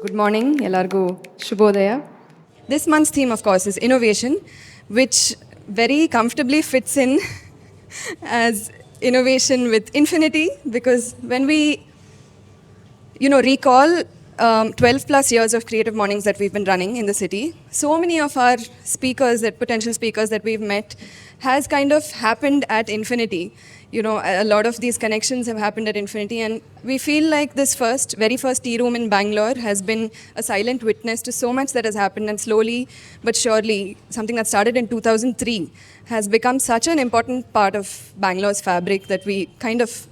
Good morning, Elargu Shubhodaya. This month's theme, of course, is innovation, which very comfortably fits in as innovation with infinity, because when we recall 12 plus years of creative mornings that we've been running in the city, so many of our speakers, that potential speakers that we've met, has kind of happened at infinity. A lot of these connections have happened at infinity, and we feel like this very first tea room in Bangalore has been a silent witness to so much that has happened, and slowly but surely, something that started in 2003 has become such an important part of Bangalore's fabric that we kind of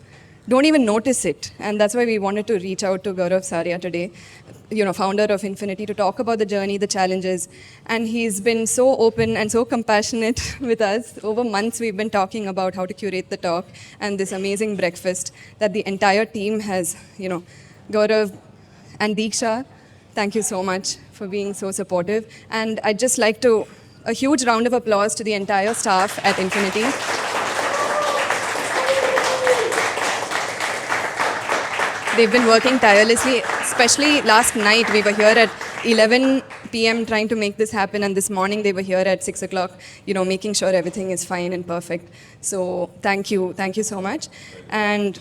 don't even notice it. And that's why we wanted to reach out to Gaurav Saria today, founder of Infinity, to talk about the journey, the challenges. And he's been so open and so compassionate with us. Over months, we've been talking about how to curate the talk and this amazing breakfast that the entire team has, Gaurav and Deeksha, thank you so much for being so supportive. And I'd just like a huge round of applause to the entire staff at Infinity. They've been working tirelessly, especially last night. We were here at 11 p.m. trying to make this happen, and this morning they were here at 6 o'clock, making sure everything is fine and perfect. So thank you so much. And,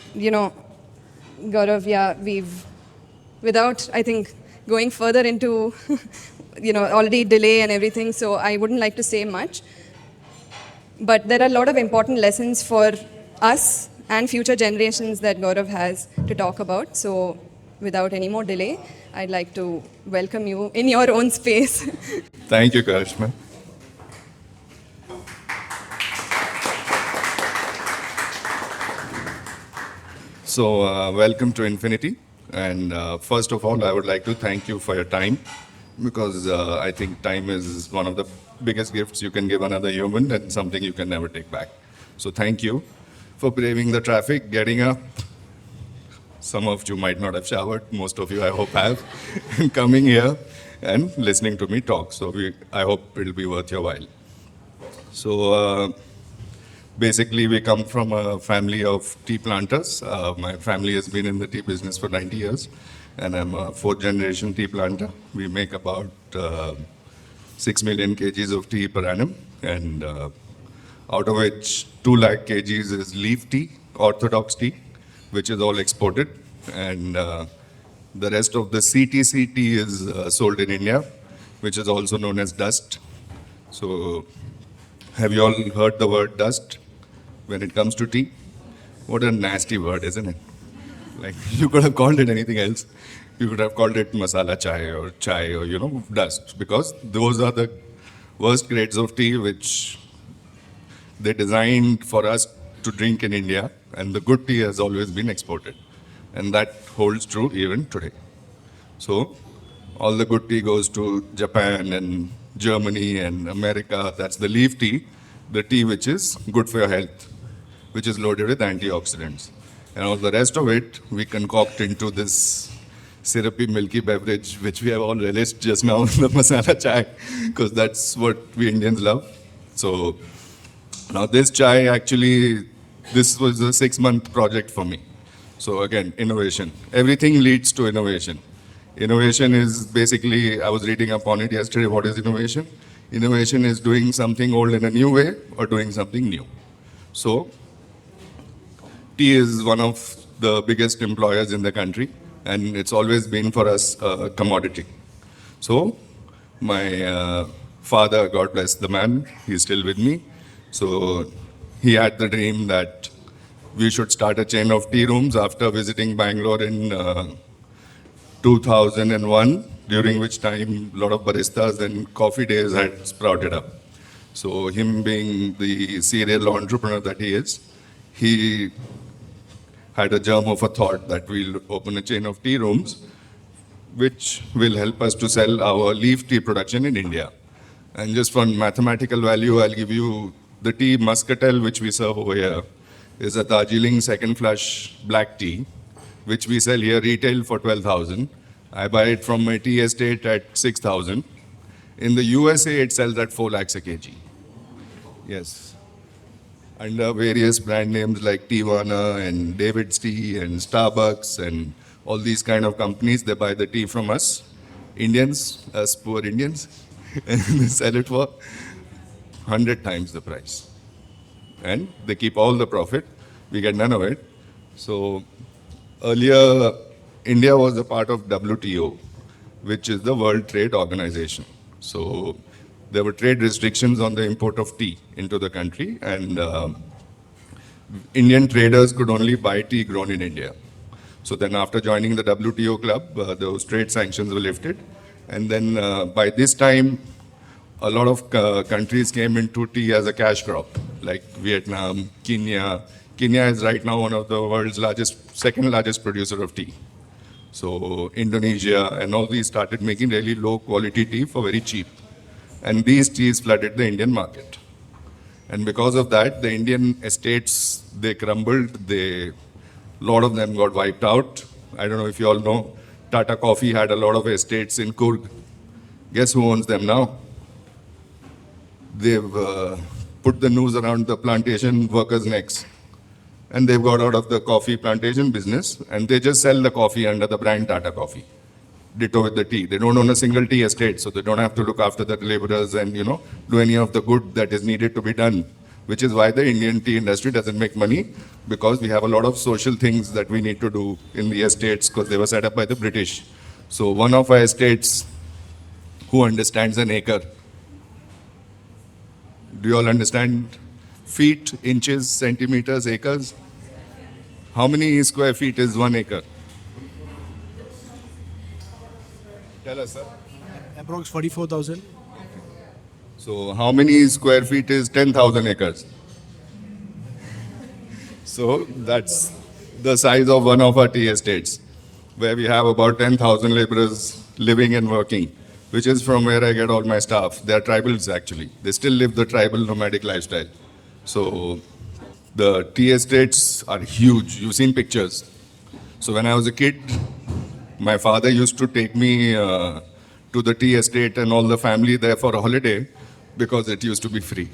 Gaurav, without, I think, going further into, already delay and everything, so I wouldn't like to say much. But there are a lot of important lessons for us and future generations that Gaurav has to talk about. So without any more delay, I'd like to welcome you in your own space. Thank you, Karishma. So, welcome to Infinity. And first of all, I would like to thank you for your time, because I think time is one of the biggest gifts you can give another human, and something you can never take back. So thank you for braving the traffic, getting up. Some of you might not have showered, most of you I hope have, and coming here and listening to me talk. So I hope it'll be worth your while. So basically we come from a family of tea planters. My family has been in the tea business for 90 years, and I'm a fourth generation tea planter. We make about 6 million kgs of tea per annum, and out of which 2 lakh kgs is leaf tea, orthodox tea, which is all exported. And the rest of the CTC tea is sold in India, which is also known as dust. So have you all heard the word dust when it comes to tea? What a nasty word, isn't it? Like, you could have called it anything else. You could have called it masala chai or dust, because those are the worst grades of tea which they designed for us to drink in India, and the good tea has always been exported. And that holds true even today. So all the good tea goes to Japan and Germany and America. That's the leaf tea, the tea which is good for your health, which is loaded with antioxidants. And all the rest of it, we concoct into this syrupy, milky beverage, which we have all relished just now, the masala chai, because that's what we Indians love. So now this chai, actually, this was a 6-month project for me. So again, innovation. Everything leads to innovation. Innovation is basically, I was reading up on it yesterday, what is innovation? Innovation is doing something old in a new way or doing something new. So tea is one of the biggest employers in the country, and it's always been for us a commodity. So my father, God bless the man, he's still with me. So he had the dream that we should start a chain of tea rooms after visiting Bangalore in 2001, during which time a lot of baristas and coffee days had sprouted up. So him being the serial entrepreneur that he is, he had a germ of a thought that we'll open a chain of tea rooms which will help us to sell our leaf tea production in India. And just for mathematical value, I'll give you the tea muscatel which we serve over here is a Darjeeling second flush black tea, which we sell here retail for 12,000. I buy it from my tea estate at 6,000. In the USA, it sells at 4 lakhs a kg. Yes. Under various brand names like Teavana and David's Tea and Starbucks and all these kind of companies, they buy the tea from us. Indians, us poor Indians, and they sell it for 100 times the price. And they keep all the profit. We get none of it. So earlier, India was a part of WTO, which is the World Trade Organization. So there were trade restrictions on the import of tea into the country, and Indian traders could only buy tea grown in India. So then after joining the WTO club, those trade sanctions were lifted. And then by this time, a lot of countries came into tea as a cash crop, like Vietnam, Kenya. Kenya is right now one of the world's second largest producer of tea. So Indonesia and all these started making really low quality tea for very cheap. And these teas flooded the Indian market. And because of that, the Indian estates, they crumbled. A lot of them got wiped out. I don't know if you all know, Tata Coffee had a lot of estates in Coorg. Guess who owns them now? They've put the noose around the plantation workers' necks. And they've got out of the coffee plantation business, and they just sell the coffee under the brand Tata Coffee. Ditto with the tea. They don't own a single tea estate, so they don't have to look after the laborers and, do any of the good that is needed to be done, which is why the Indian tea industry doesn't make money, because we have a lot of social things that we need to do in the estates, because they were set up by the British. So one of our estates, who understands an acre? Do you all understand feet, inches, centimeters, acres? How many square feet is 1 acre? Tell us, sir. Approx 44,000. So how many square feet is 10,000 acres? So that's the size of one of our tea estates, where we have about 10,000 laborers living and working, which is from where I get all my staff. They are tribals, actually. They still live the tribal nomadic lifestyle. So the tea estates are huge. You've seen pictures. So when I was a kid, my father used to take me to the tea estate and all the family there for a holiday, because it used to be free.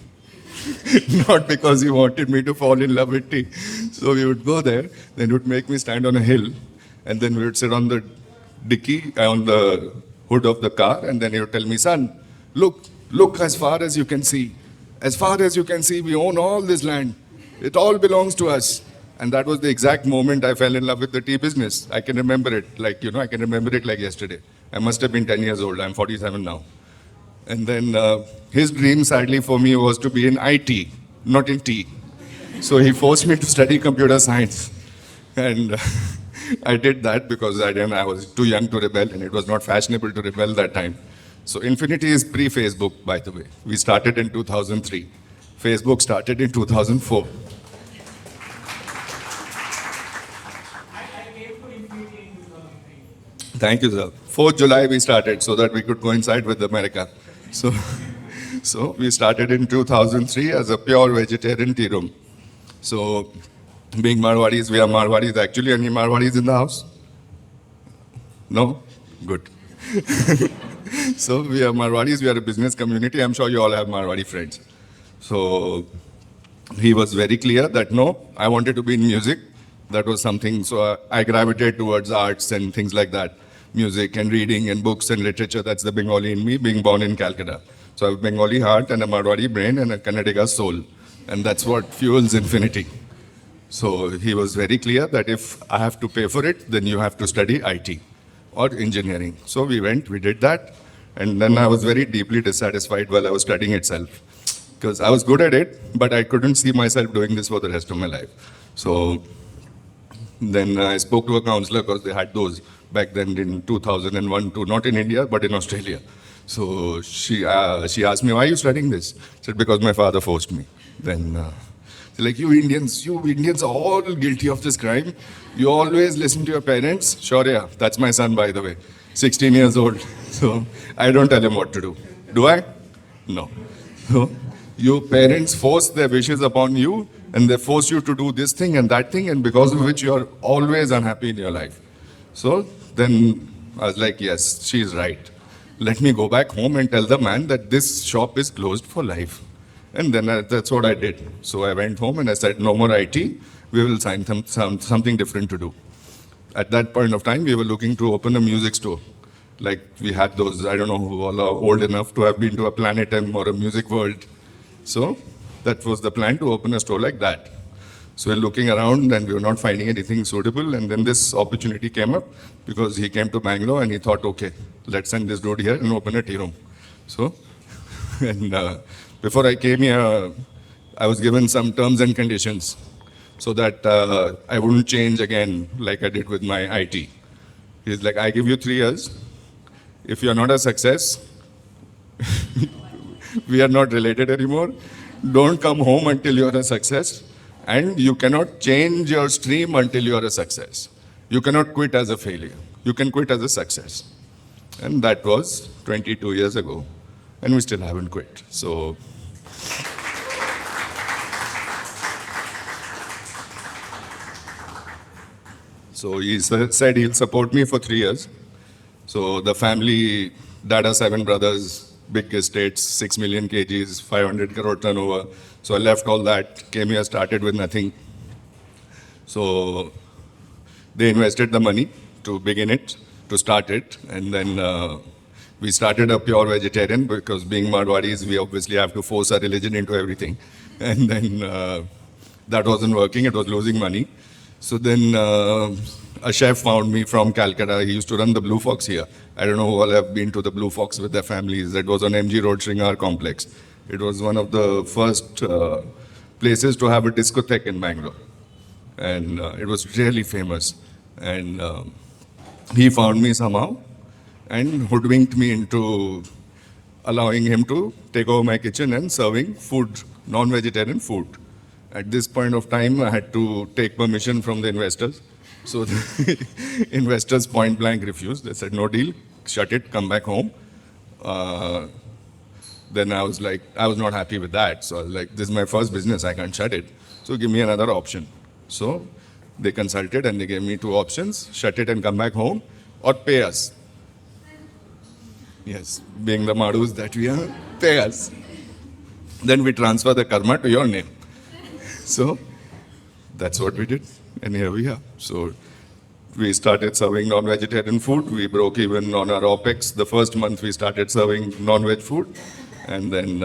Not because he wanted me to fall in love with tea. So we would go there, then he would make me stand on a hill, and then we would sit on the dicky, on the hood of the car, and then he would tell me, son, look as far as you can see. As far as you can see, we own all this land. It all belongs to us. And that was the exact moment I fell in love with the tea business. I can remember it I can remember it like yesterday. I must have been 10 years old. I'm 47 now. And then his dream, sadly for me, was to be in IT, not in tea. So he forced me to study computer science. And I did that because I was too young to rebel, and it was not fashionable to rebel that time. So Infinity is pre-Facebook, by the way. We started in 2003. Facebook started in 2004. Thank you, sir. 4th July we started so that we could coincide with America. So we started in 2003 as a pure vegetarian tea room. So being Marwadis, we are Marwadis. Actually, any Marwadis in the house? No? Good. So we are Marwadis, we are a business community. I'm sure you all have Marwadi friends. So he was very clear that no, I wanted to be in music. That was something, so I gravitated towards arts and things like that. Music and reading and books and literature, that's the Bengali in me, being born in Calcutta. So I have Bengali heart and a Marwadi brain and a Kannadiga soul. And that's what fuels Infinity. So he was very clear that if I have to pay for it, then you have to study IT or engineering. So we did that. And then I was very deeply dissatisfied while I was studying itself. Because I was good at it, but I couldn't see myself doing this for the rest of my life. So then I spoke to a counselor, because they had those back then in 2001, not in India, but in Australia. So she asked me, why are you studying this? I said, because my father forced me. Then like, you Indians are all guilty of this crime. You always listen to your parents. Shaurya, that's my son, by the way, 16 years old. So I don't tell him what to do. Do I? No. So your parents force their wishes upon you, and they force you to do this thing and that thing, and because of which you are always unhappy in your life. So then I was like, yes, she's right. Let me go back home and tell the man that this shop is closed for life. And then that's what I did. So I went home and I said, no more IT. We will find something different to do. At that point of time, we were looking to open a music store. Like we had those, I don't know who all are old enough to have been to a Planet M or a Music World. So that was the plan, to open a store like that. So we're looking around and we were not finding anything suitable. And then this opportunity came up because he came to Bangalore and he thought, okay, let's send this dude here and open a tea room. So, and before I came here, I was given some terms and conditions so that I wouldn't change again like I did with my IT. He's like, I give you 3 years. If you're not a success, we are not related anymore. Don't come home until you're a success. And you cannot change your stream until you're a success. You cannot quit as a failure. You can quit as a success. And that was 22 years ago. And we still haven't quit. So, he said he'll support me for 3 years. So the family, Dada, 7 brothers, big estates, 6 million kgs, 500 crore turnover. So I left all that, came here, started with nothing. So they invested the money to begin it, to start it. And then we started a pure vegetarian because being Marwadis, we obviously have to force our religion into everything. And then that wasn't working, it was losing money. So then a chef found me from Calcutta. He used to run the Blue Fox here. I don't know who all have been to the Blue Fox with their families. That was on MG Road, Sringar Complex. It was one of the first places to have a discotheque in Bangalore. And it was really famous. And he found me somehow and hoodwinked me into allowing him to take over my kitchen and serving food, non-vegetarian food. At this point of time, I had to take permission from the investors. So the investors point blank refused. They said, no deal, shut it, come back home. Then I was like, I was not happy with that. So I was like, this is my first business, I can't shut it. So give me another option. So they consulted and they gave me 2 options, shut it and come back home, or pay us. Yes, being the Madus that we are, pay us. Then we transfer the karma to your name. So that's what we did, and here we are. So we started serving non-vegetarian food. We broke even on our OPEX. The first month we started serving non-veg food, and then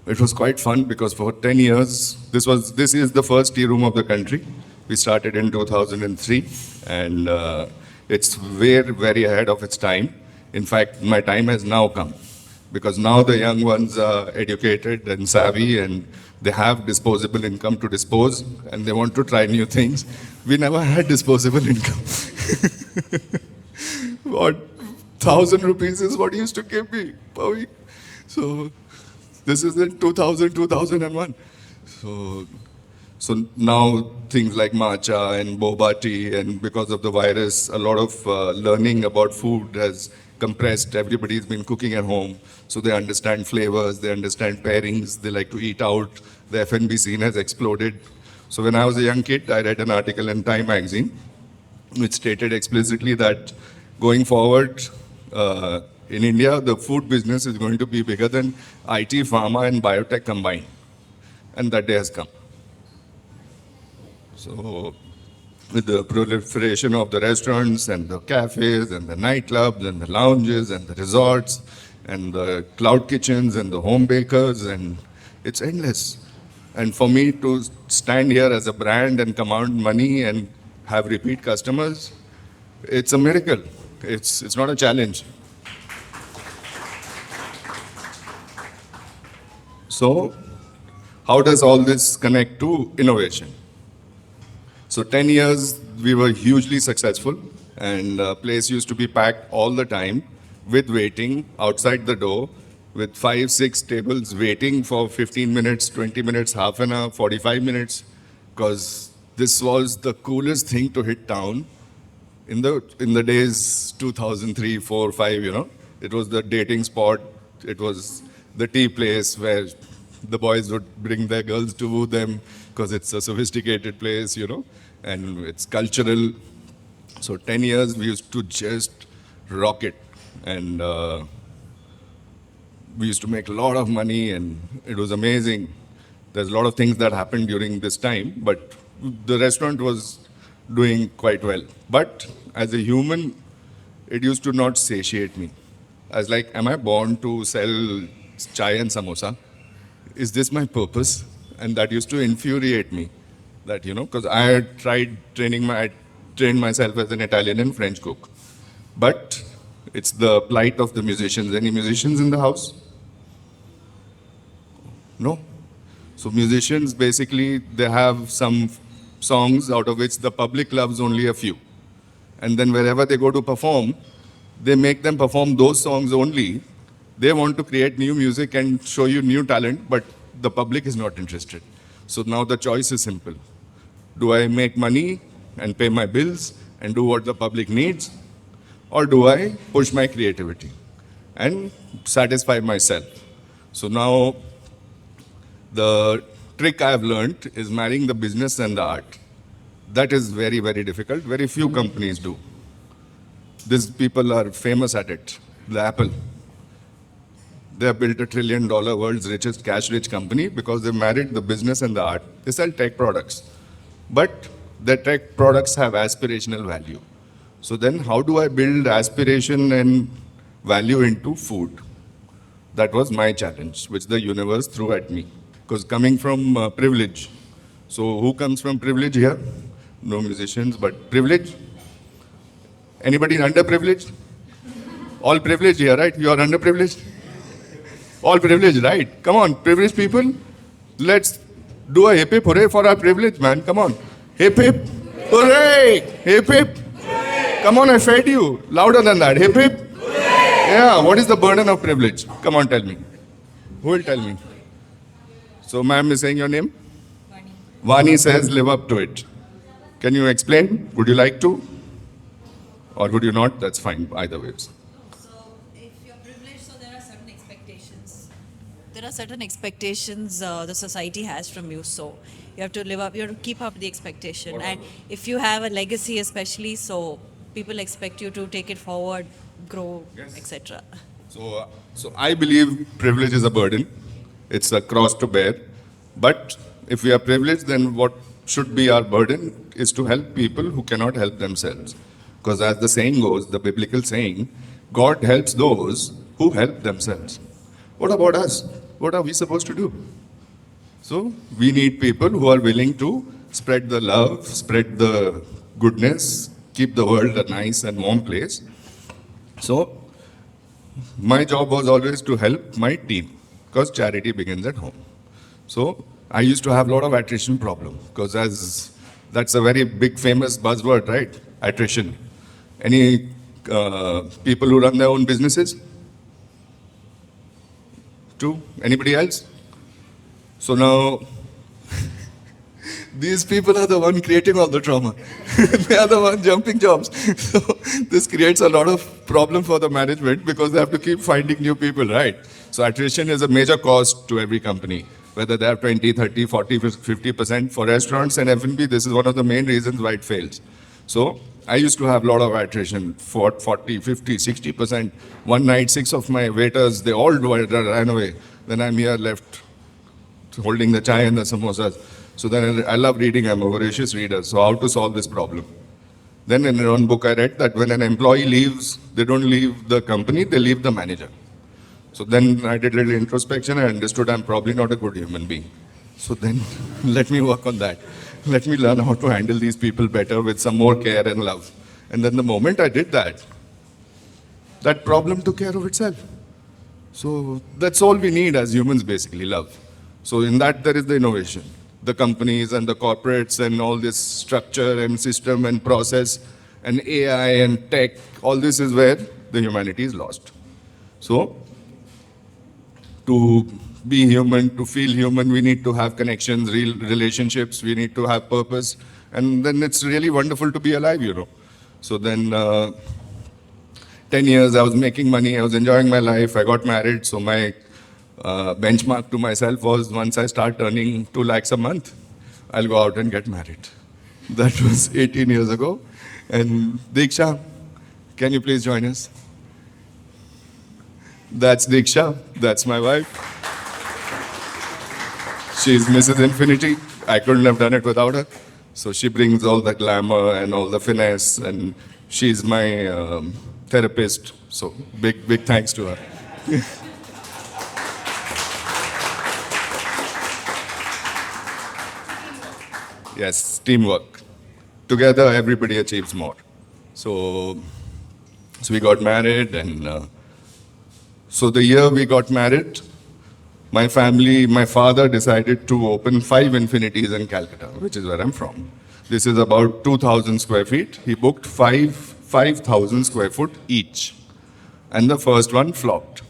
it was quite fun because for 10 years, this is the first tea room of the country. We started in 2003, and it's very, very ahead of its time. In fact, my time has now come. Because now the young ones are educated and savvy and they have disposable income to dispose and they want to try new things. We never had disposable income. What, 1,000 rupees is what he used to give me per week. So this is in 2000, 2001. So now things like matcha and boba tea, and because of the virus, a lot of learning about food has compressed. Everybody's been cooking at home, so they understand flavors, they understand pairings, they like to eat out. The F&B scene has exploded. So when I was a young kid, I read an article in Time magazine which stated explicitly that going forward in India, the food business is going to be bigger than IT, pharma and biotech combined. And that day has come. So with the proliferation of the restaurants and the cafes and the nightclubs and the lounges and the resorts and the cloud kitchens and the home bakers, and it's endless. And for me to stand here as a brand and command money and have repeat customers, it's a miracle. It's not a challenge. So how does all this connect to innovation? So 10 years, we were hugely successful, and the place used to be packed all the time with waiting outside the door with 5, 6 tables waiting for 15 minutes, 20 minutes, half an hour, 45 minutes, because this was the coolest thing to hit town in the days 2003, 4, 5, you know. It was the dating spot. It was the tea place where the boys would bring their girls to woo them because it's a sophisticated place, you know, and it's cultural. So 10 years, we used to just rock it. And we used to make a lot of money, and it was amazing. There's a lot of things that happened during this time, but the restaurant was doing quite well. But as a human, it used to not satiate me. I was like, am I born to sell chai and samosa? Is this my purpose? And that used to infuriate me. That, because I had tried I trained myself as an Italian and French cook. But it's the plight of the musicians. Any musicians in the house? No? So musicians, basically, they have some songs out of which the public loves only a few. And then wherever they go to perform, they make them perform those songs only. They want to create new music and show you new talent, but the public is not interested. So now the choice is simple. Do I make money and pay my bills and do what the public needs? Or do I push my creativity and satisfy myself? So now the trick I have learned is marrying the business and the art. That is very, very difficult. Very few companies do. These people are famous at it. The Apple. They have built $1 trillion world's richest cash-rich company because they married the business and the art. They sell tech products. But the tech products have aspirational value. So then how do I build aspiration and value into food? That was my challenge, which the universe threw at me. Because coming from privilege. So who comes from privilege here? No musicians, but privilege? Anybody underprivileged? All privileged here, right? You are underprivileged? All privileged, right? Come on, privileged people. Let's do a hip hip hooray for our privilege, man. Come on. Hip hip hooray! Hip hip. Come on, I fed you. Louder than that. Hip hip. Yeah, what is the burden of privilege? Come on, tell me. Who will tell me? So, ma'am is saying your name? Vani says live up to it. Can you explain? Would you like to? Or would you not? That's fine, either ways. So, if you're privileged, so there are certain expectations. There are certain expectations the society has from you. So, you have to live up, you have to keep up the expectation. And if you have a legacy, especially, so people expect you to take it forward, grow, Yes. etc. So I believe privilege is a burden. It's a cross to bear. But if we are privileged, then what should be our burden is to help people who cannot help themselves. Because as the saying goes, the biblical saying, God helps those who help themselves. What about us? What are we supposed to do? So we need people who are willing to spread the love, spread the goodness, keep the world a nice and warm place. So my job was always to help my team because charity begins at home. So I used to have a lot of attrition problem because as that's a very big famous buzzword, right? Attrition. Any people who run their own businesses? Two? Anybody else? So now, these people are the one creating all the trauma. They are the one jumping jobs. So this creates a lot of problem for the management because they have to keep finding new people, right? So attrition is a major cost to every company. Whether they have 20, 30, 40, 50%. For restaurants and F&B, this is one of the main reasons why it fails. So I used to have a lot of attrition, 40, 50, 60%. One night, 6 of my waiters, they all ran away. Then I'm here left holding the chai and the samosas. So then I love reading, I'm a voracious reader. So how to solve this problem? Then in one book I read that when an employee leaves, they don't leave the company, they leave the manager. So then I did a little introspection and understood I'm probably not a good human being. So then let me work on that. Let me learn how to handle these people better with some more care and love. And then the moment I did that, that problem took care of itself. So that's all we need as humans, basically, love. So in that, there is the innovation. The companies and the corporates and all this structure and system and process and AI and tech, all this is where the humanity is lost. So to be human, to feel human, we need to have connections, real relationships, we need to have purpose. And then it's really wonderful to be alive, you know. So then 10 years, I was making money, I was enjoying my life, I got married. So my benchmark to myself was once I start earning 2 lakhs a month, I'll go out and get married. That was 18 years ago. And Diksha, can you please join us? That's Diksha, that's my wife. She's Mrs. Infinity. I couldn't have done it without her. So she brings all the glamour and all the finesse, and she's my therapist. So big thanks to her. Yes, teamwork. Together, everybody achieves more. So, so we got married, and so the year we got married, my family, my father decided to open 5 infinities in Calcutta, which is where I'm from. This is about 2,000 square feet. He booked 5,000 square foot each, and the first one flopped.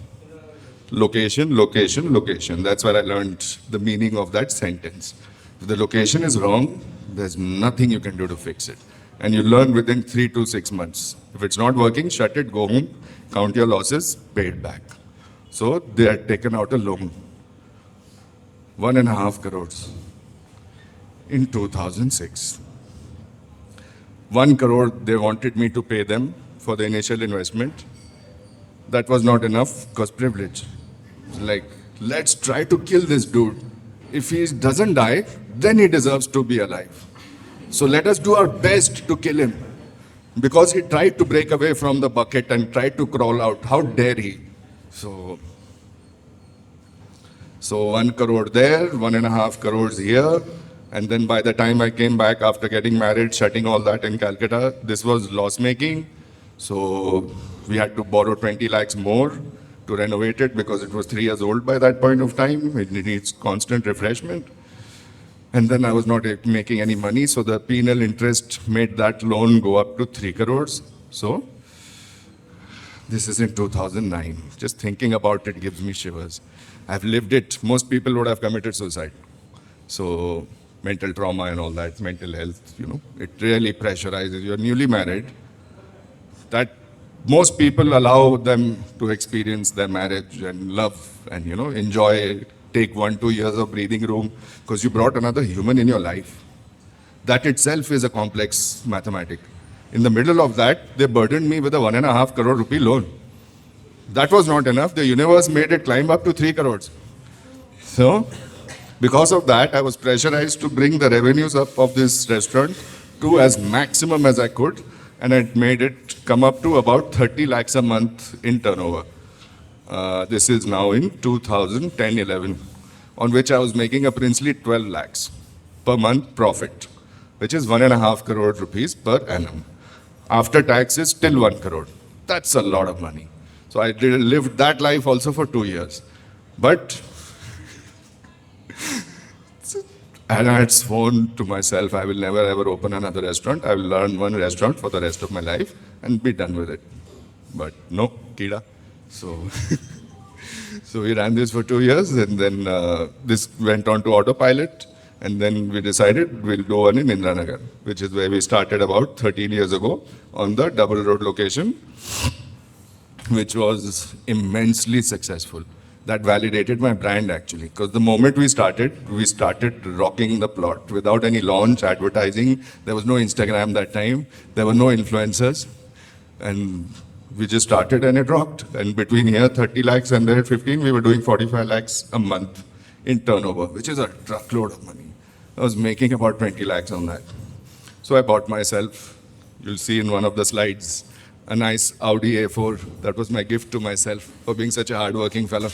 Location, location, location. That's where I learned the meaning of that sentence. If the location is wrong, there's nothing you can do to fix it. And you learn within 3 to 6 months. If it's not working, shut it, go home, count your losses, pay it back. So they had taken out a loan, 1.5 crores in 2006. 1 crore they wanted me to pay them for the initial investment. That was not enough because privilege. Like, let's try to kill this dude. If he doesn't die, then he deserves to be alive. So let us do our best to kill him. Because he tried to break away from the bucket and tried to crawl out. How dare he? So 1 crore there, 1.5 crores here. And then by the time I came back after getting married, shutting all that in Calcutta, this was loss making. So we had to borrow 20 lakhs more to renovate it because it was 3 years old by that point of time. It needs constant refreshment. And then I was not making any money, so the penal interest made that loan go up to 3 crores. So this is in 2009. Just thinking about it gives me shivers. I've lived it. Most people would have committed suicide. So mental trauma and all that, mental health, it really pressurizes. You're newly married. That most people allow them to experience their marriage and love and, enjoy, take 1-2 years of breathing room because you brought another human in your life. That itself is a complex mathematic. In the middle of that, they burdened me with a 1.5 crore rupee loan. That was not enough. The universe made it climb up to 3 crores. So, because of that, I was pressurized to bring the revenues up of this restaurant to as maximum as I could. And it made it come up to about 30 lakhs a month in turnover. This is now in 2010-11, on which I was making a princely 12 lakhs per month profit, which is 1.5 crore rupees per annum. After taxes, still 1 crore. That's a lot of money. So I lived that life also for 2 years. But and I had sworn to myself, I will never ever open another restaurant. I will learn one restaurant for the rest of my life and be done with it. But no, Kida. So, so we ran this for 2 years, and then this went on to autopilot. And then we decided we'll do one in Indranagar, which is where we started about 13 years ago on the double road location, which was immensely successful. That validated my brand actually, because the moment we started rocking the plot without any launch, advertising. There was no Instagram that time. There were no influencers. And we just started and it rocked. And between here, 30 lakhs and there 15, we were doing 45 lakhs a month in turnover, which is a truckload of money. I was making about 20 lakhs on that. So I bought myself, you'll see in one of the slides, a nice Audi A4. That was my gift to myself for being such a hardworking fellow.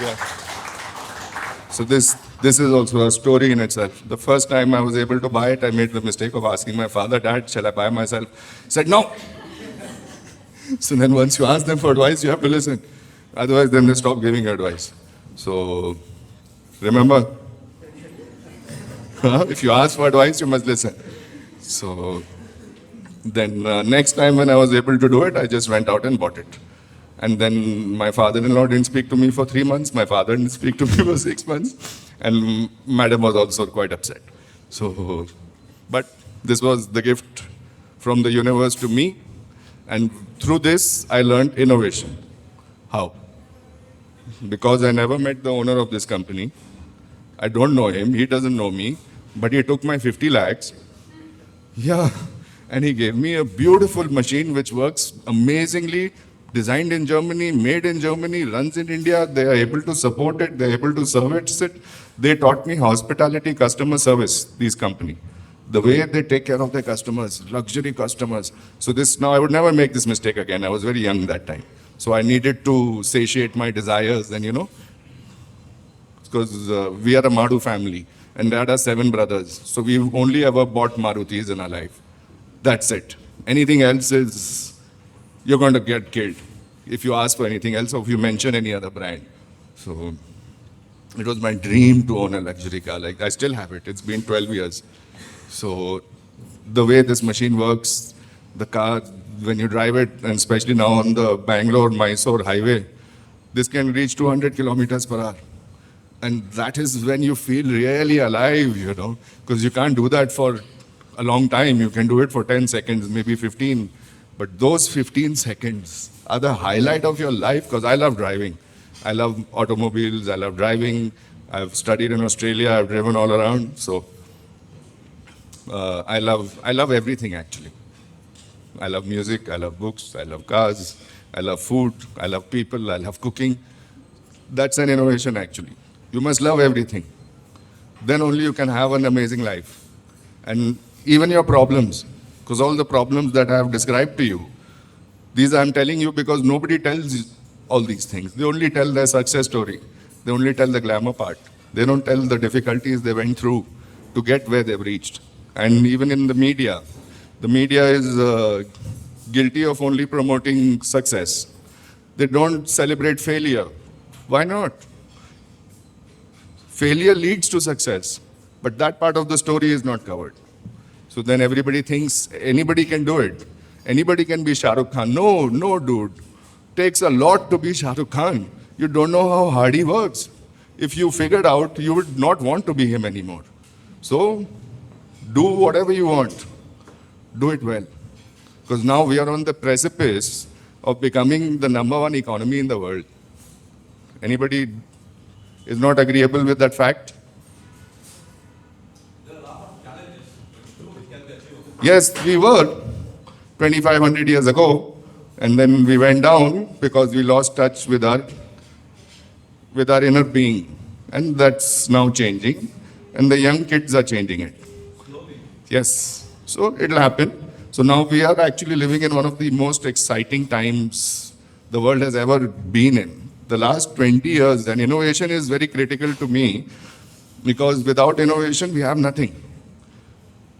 Yeah. So this is also a story in itself. The first time I was able to buy it, I made the mistake of asking my father, Dad, shall I buy myself? He said, no. So then once you ask them for advice, you have to listen. Otherwise, then they stop giving you advice. So remember, if you ask for advice, you must listen. So then next time when I was able to do it, I just went out and bought it. And then my father-in-law didn't speak to me for 3 months. My father didn't speak to me for 6 months. And madam was also quite upset. So, but this was the gift from the universe to me. And through this, I learned innovation. How? Because I never met the owner of this company. I don't know him. He doesn't know me. But he took my 50 lakhs. Yeah, and he gave me a beautiful machine which works amazingly, designed in Germany, made in Germany, runs in India. They are able to support it, they are able to service it. They taught me hospitality, customer service, this company. The way they take care of their customers, luxury customers. So this, now I would never make this mistake again. I was very young that time. So I needed to satiate my desires and, because we are a Madhu family and dad has 7 brothers. So we've only ever bought Marutis in our life. That's it. Anything else is, you're going to get killed if you ask for anything else or if you mention any other brand. So it was my dream to own a luxury car. Like I still have it. It's been 12 years. So the way this machine works, the car, when you drive it, and especially now on the Bangalore-Mysore highway, this can reach 200 kilometers per hour. And that is when you feel really alive, because you can't do that for a long time. You can do it for 10 seconds, maybe 15. But those 15 seconds are the highlight of your life, because I love driving. I love automobiles, I love driving. I've studied in Australia, I've driven all around. So I love everything actually. I love music, I love books, I love cars, I love food, I love people, I love cooking. That's an innovation actually. You must love everything. Then only you can have an amazing life. And even your problems, because all the problems that I have described to you, these I'm telling you because nobody tells all these things. They only tell their success story. They only tell the glamour part. They don't tell the difficulties they went through to get where they've reached. And even in the media is guilty of only promoting success. They don't celebrate failure. Why not? Failure leads to success, but that part of the story is not covered. So then everybody thinks anybody can do it. Anybody can be Shah Rukh Khan. No, dude. Takes a lot to be Shah Rukh Khan. You don't know how hard he works. If you figured out, you would not want to be him anymore. So do whatever you want. Do it well. Because now we are on the precipice of becoming the #1 economy in the world. Anybody is not agreeable with that fact? Yes, we were 2,500 years ago, and then we went down because we lost touch with our inner being. And that's now changing, and the young kids are changing it. Yes, so it'll happen. So now we are actually living in one of the most exciting times the world has ever been in. The last 20 years, and innovation is very critical to me because without innovation, we have nothing.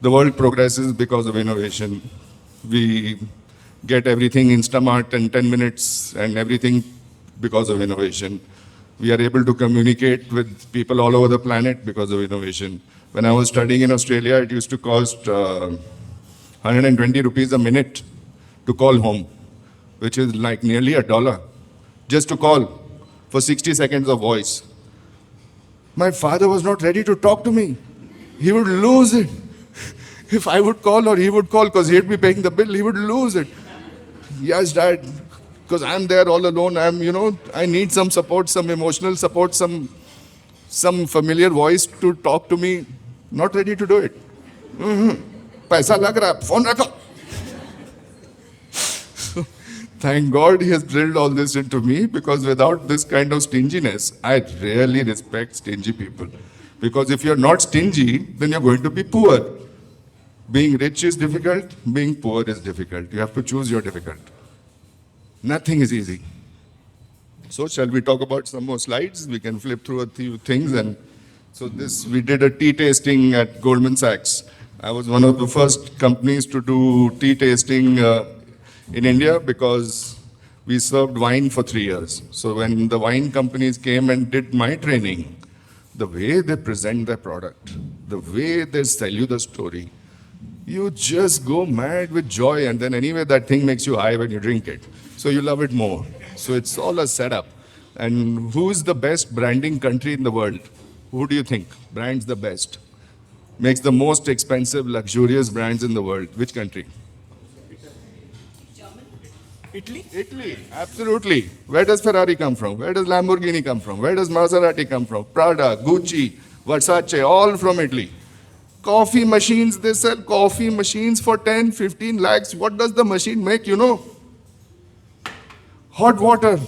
The world progresses because of innovation. We get everything Instamart in 10 minutes and everything because of innovation. We are able to communicate with people all over the planet because of innovation. When I was studying in Australia, it used to cost 120 rupees a minute to call home, which is like nearly $1, just to call for 60 seconds of voice. My father was not ready to talk to me. He would lose it. If I would call or he would call, because he'd be paying the bill, he would lose it. Yes, Dad, because I'm there all alone. I need some support, some emotional support, some familiar voice to talk to me. Not ready to do it. Paisa lag raha, phone rakho. Thank God he has drilled all this into me, because without this kind of stinginess, I really respect stingy people. Because if you're not stingy, then you're going to be poor. Being rich is difficult, being poor is difficult. You have to choose your difficult. Nothing is easy. So shall we talk about some more slides? We can flip through a few things. And so we did a tea tasting at Goldman Sachs. I was one of the first companies to do tea tasting in India because we served wine for 3 years. So when the wine companies came and did my training, the way they present their product, the way they sell you the story, you just go mad with joy. And then anyway, that thing makes you high when you drink it. So you love it more. So it's all a setup. And who's the best branding country in the world? Who do you think brands the best? Makes the most expensive, luxurious brands in the world? Which country? Italy? Italy, absolutely. Where does Ferrari come from? Where does Lamborghini come from? Where does Maserati come from? Prada, Gucci, Versace, all from Italy. Coffee machines, they sell coffee machines for 10, 15 lakhs. What does the machine make, Hot water.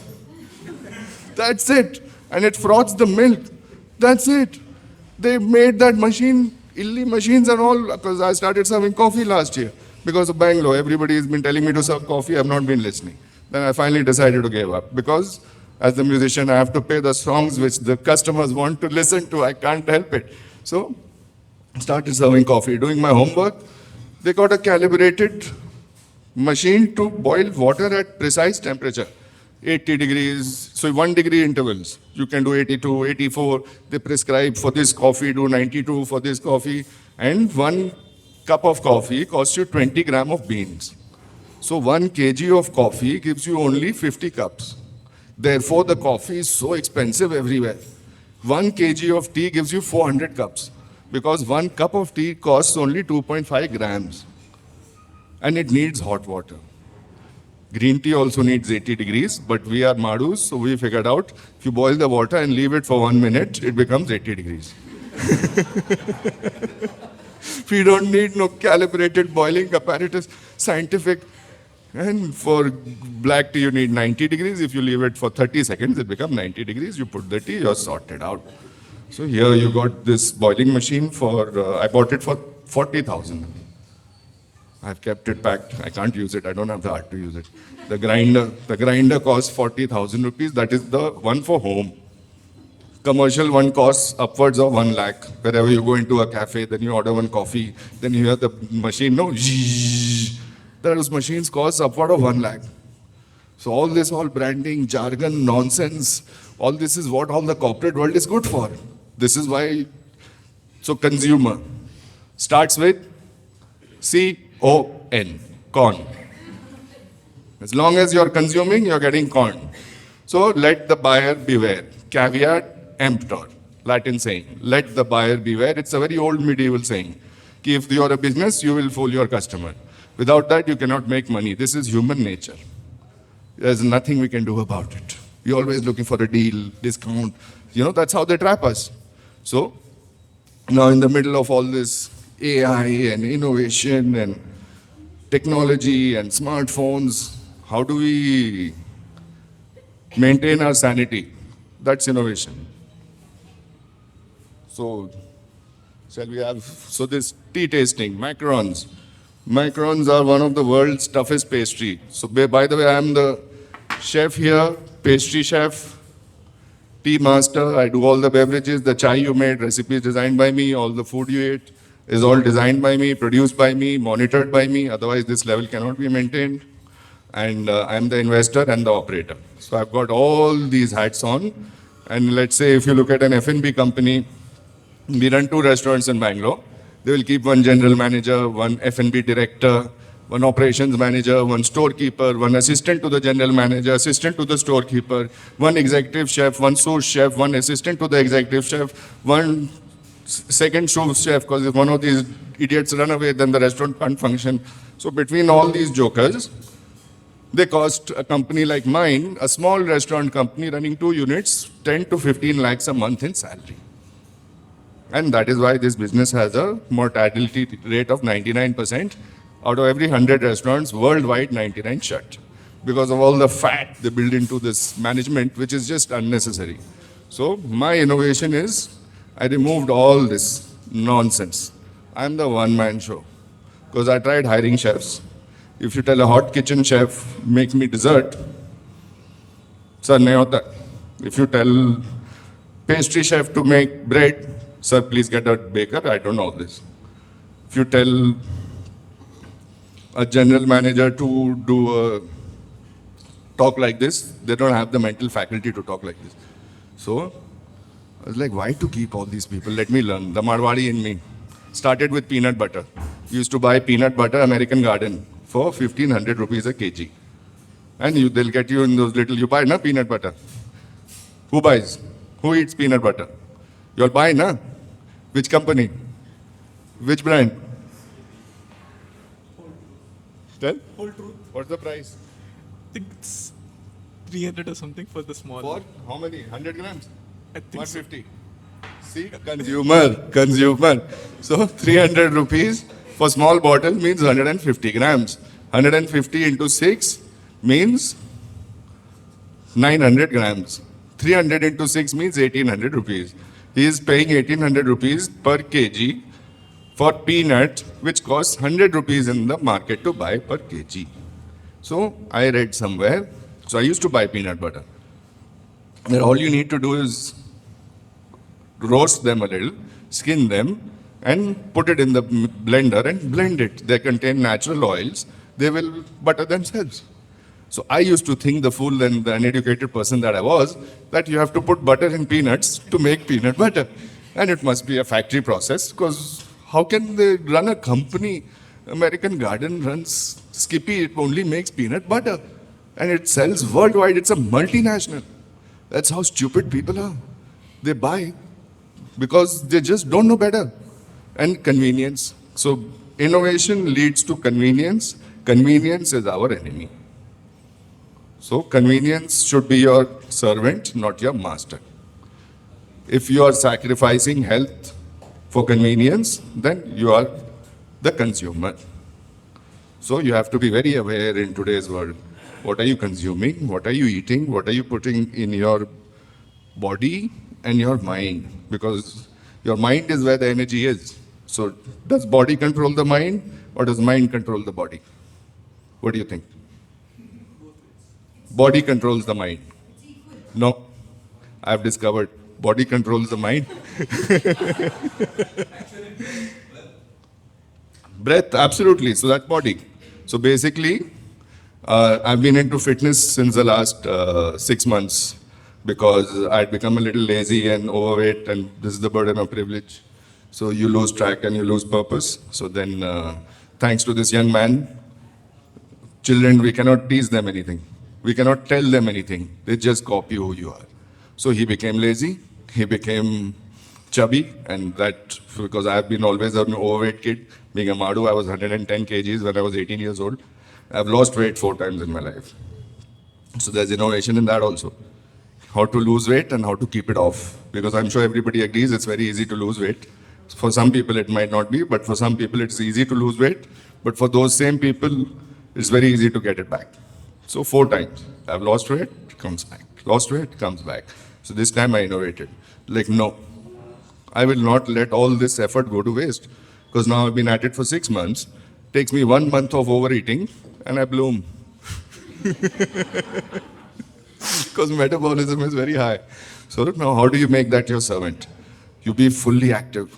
That's it. And it froths the milk. That's it. They made that machine illy machines and all, because I started serving coffee last year. Because of Bangalore, everybody has been telling me to serve coffee, I've not been listening. Then I finally decided to give up, because as the musician, I have to play the songs which the customers want to listen to. I can't help it. So, started serving coffee, doing my homework. They got a calibrated machine to boil water at precise temperature. 80 degrees, so 1 degree intervals. You can do 82, 84. They prescribe for this coffee, do 92 for this coffee. And 1 cup of coffee costs you 20 gram of beans. So 1 kg of coffee gives you only 50 cups. Therefore, the coffee is so expensive everywhere. 1 kg of tea gives you 400 cups, because 1 cup of tea costs only 2.5 grams. And it needs hot water. Green tea also needs 80 degrees, but we are Madus, so we figured out if you boil the water and leave it for 1 minute, it becomes 80 degrees. We don't need no calibrated boiling apparatus, scientific. And for black tea, you need 90 degrees. If you leave it for 30 seconds, it becomes 90 degrees. You put the tea, you're sorted out. So here you got this boiling machine for, I bought it for 40,000. I've kept it packed. I can't use it. I don't have the heart to use it. The grinder costs 40,000 rupees. That is the one for home. Commercial one costs upwards of 1 lakh. Wherever you go into a cafe, then you order one coffee, then you hear the machine, no, those machines cost upward of 1 lakh. So all this, all branding, jargon, nonsense, all this is what all the corporate world is good for. This is why, so consumer starts with C-O-N, corn. As long as you're consuming, you're getting corn. So let the buyer beware. Caveat emptor, Latin saying. Let the buyer beware. It's a very old medieval saying. Ki if you're a business, you will fool your customer. Without that, you cannot make money. This is human nature. There's nothing we can do about it. We're always looking for a deal, discount. You know, that's how they trap us. So, now in the middle of all this AI and innovation and technology and smartphones, how do we maintain our sanity? That's innovation. So, shall we have, so this tea tasting, macarons. Macarons are one of the world's toughest pastry. So, by the way, I am the chef here, pastry chef, tea master. I do all the beverages, the chai you made, recipes designed by me, all the food you ate is all designed by me, produced by me, monitored by me. Otherwise, this level cannot be maintained. And I'm the investor and the operator. So I've got all these hats on. And let's say if you look at an F&B company, we run 2 restaurants in Bangalore. They will keep 1 general manager, 1 F&B director, 1 operations manager, 1 storekeeper, 1 assistant to the general manager, assistant to the storekeeper, 1 executive chef, 1 sous chef, 1 assistant to the executive chef, 1 second sous chef, because if one of these idiots run away, then the restaurant can't function. So between all these jokers, they cost a company like mine, a small restaurant company running 2 units, 10 to 15 lakhs a month in salary. And that is why this business has a mortality rate of 99%. Out of every 100 restaurants, worldwide 99 shut. Because of all the fat they build into this management, which is just unnecessary. So my innovation is, I removed all this nonsense. I'm the one-man show. Because I tried hiring chefs. If you tell a hot kitchen chef, make me dessert, sir, nahi hota. If you tell pastry chef to make bread, sir, please get a baker, I don't know this. If you tell a general manager to do a talk like this, they don't have the mental faculty to talk like this. So, I was like, why to keep all these people? Let me learn. The Marwadi in me started with peanut butter. We used to buy peanut butter, American Garden, for 1,500 rupees a kg. And they'll get you in those little, you buy na peanut butter. Who buys? Who eats peanut butter? You'll buy na? Which company? Which brand? Tell? Whole truth. What's the price? I think it's 300 or something for the small. For how many? 100 grams? I think so. 150. See, consumer. So 300 rupees for small bottle means 150 grams. 150 into 6 means 900 grams. 300 into 6 means 1800 rupees. He is paying 1800 rupees per kg for peanut, which costs 100 rupees in the market to buy per kg. So I read somewhere, so I used to buy peanut butter. That all you need to do is roast them a little, skin them, and put it in the blender and blend it. They contain natural oils. They will butter themselves. So I used to think, the fool and the uneducated person that I was, that you have to put butter in peanuts to make peanut butter. And it must be a factory process, because how can they run a company? American Garden runs Skippy, it only makes peanut butter. And it sells worldwide. It's a multinational. That's how stupid people are. They buy because they just don't know better. And convenience. So innovation leads to convenience. Convenience is our enemy. So convenience should be your servant, not your master. If you are sacrificing health for convenience, then you are the consumer. So you have to be very aware in today's world. What are you consuming? What are you eating? What are you putting in your body and your mind? Because your mind is where the energy is. So does body control the mind, or does mind control the body? What do you think? Body controls the mind. No, I've discovered body controls the mind. Breath, absolutely. So that's body. So basically, I've been into fitness since the last 6 months because I'd become a little lazy and overweight, and this is the burden of privilege. So you lose track and you lose purpose. So then, thanks to this young man, children, we cannot teach them anything. We cannot tell them anything. They just copy who you are. So he became lazy. He became chubby, and that because I have been always an overweight kid. Being a Madhu, I was 110 kgs when I was 18 years old. I've lost weight 4 times in my life. So there's innovation in that also. How to lose weight and how to keep it off. Because I'm sure everybody agrees it's very easy to lose weight. For some people it might not be, but for some people it's easy to lose weight. But for those same people, it's very easy to get it back. So 4 times. I've lost weight, it comes back. Lost weight, comes back. So this time I innovated. Like, no, I will not let all this effort go to waste. Because now I've been at it for 6 months. Takes me 1 month of overeating and I bloom. Because metabolism is very high. So now how do you make that your servant? You be fully active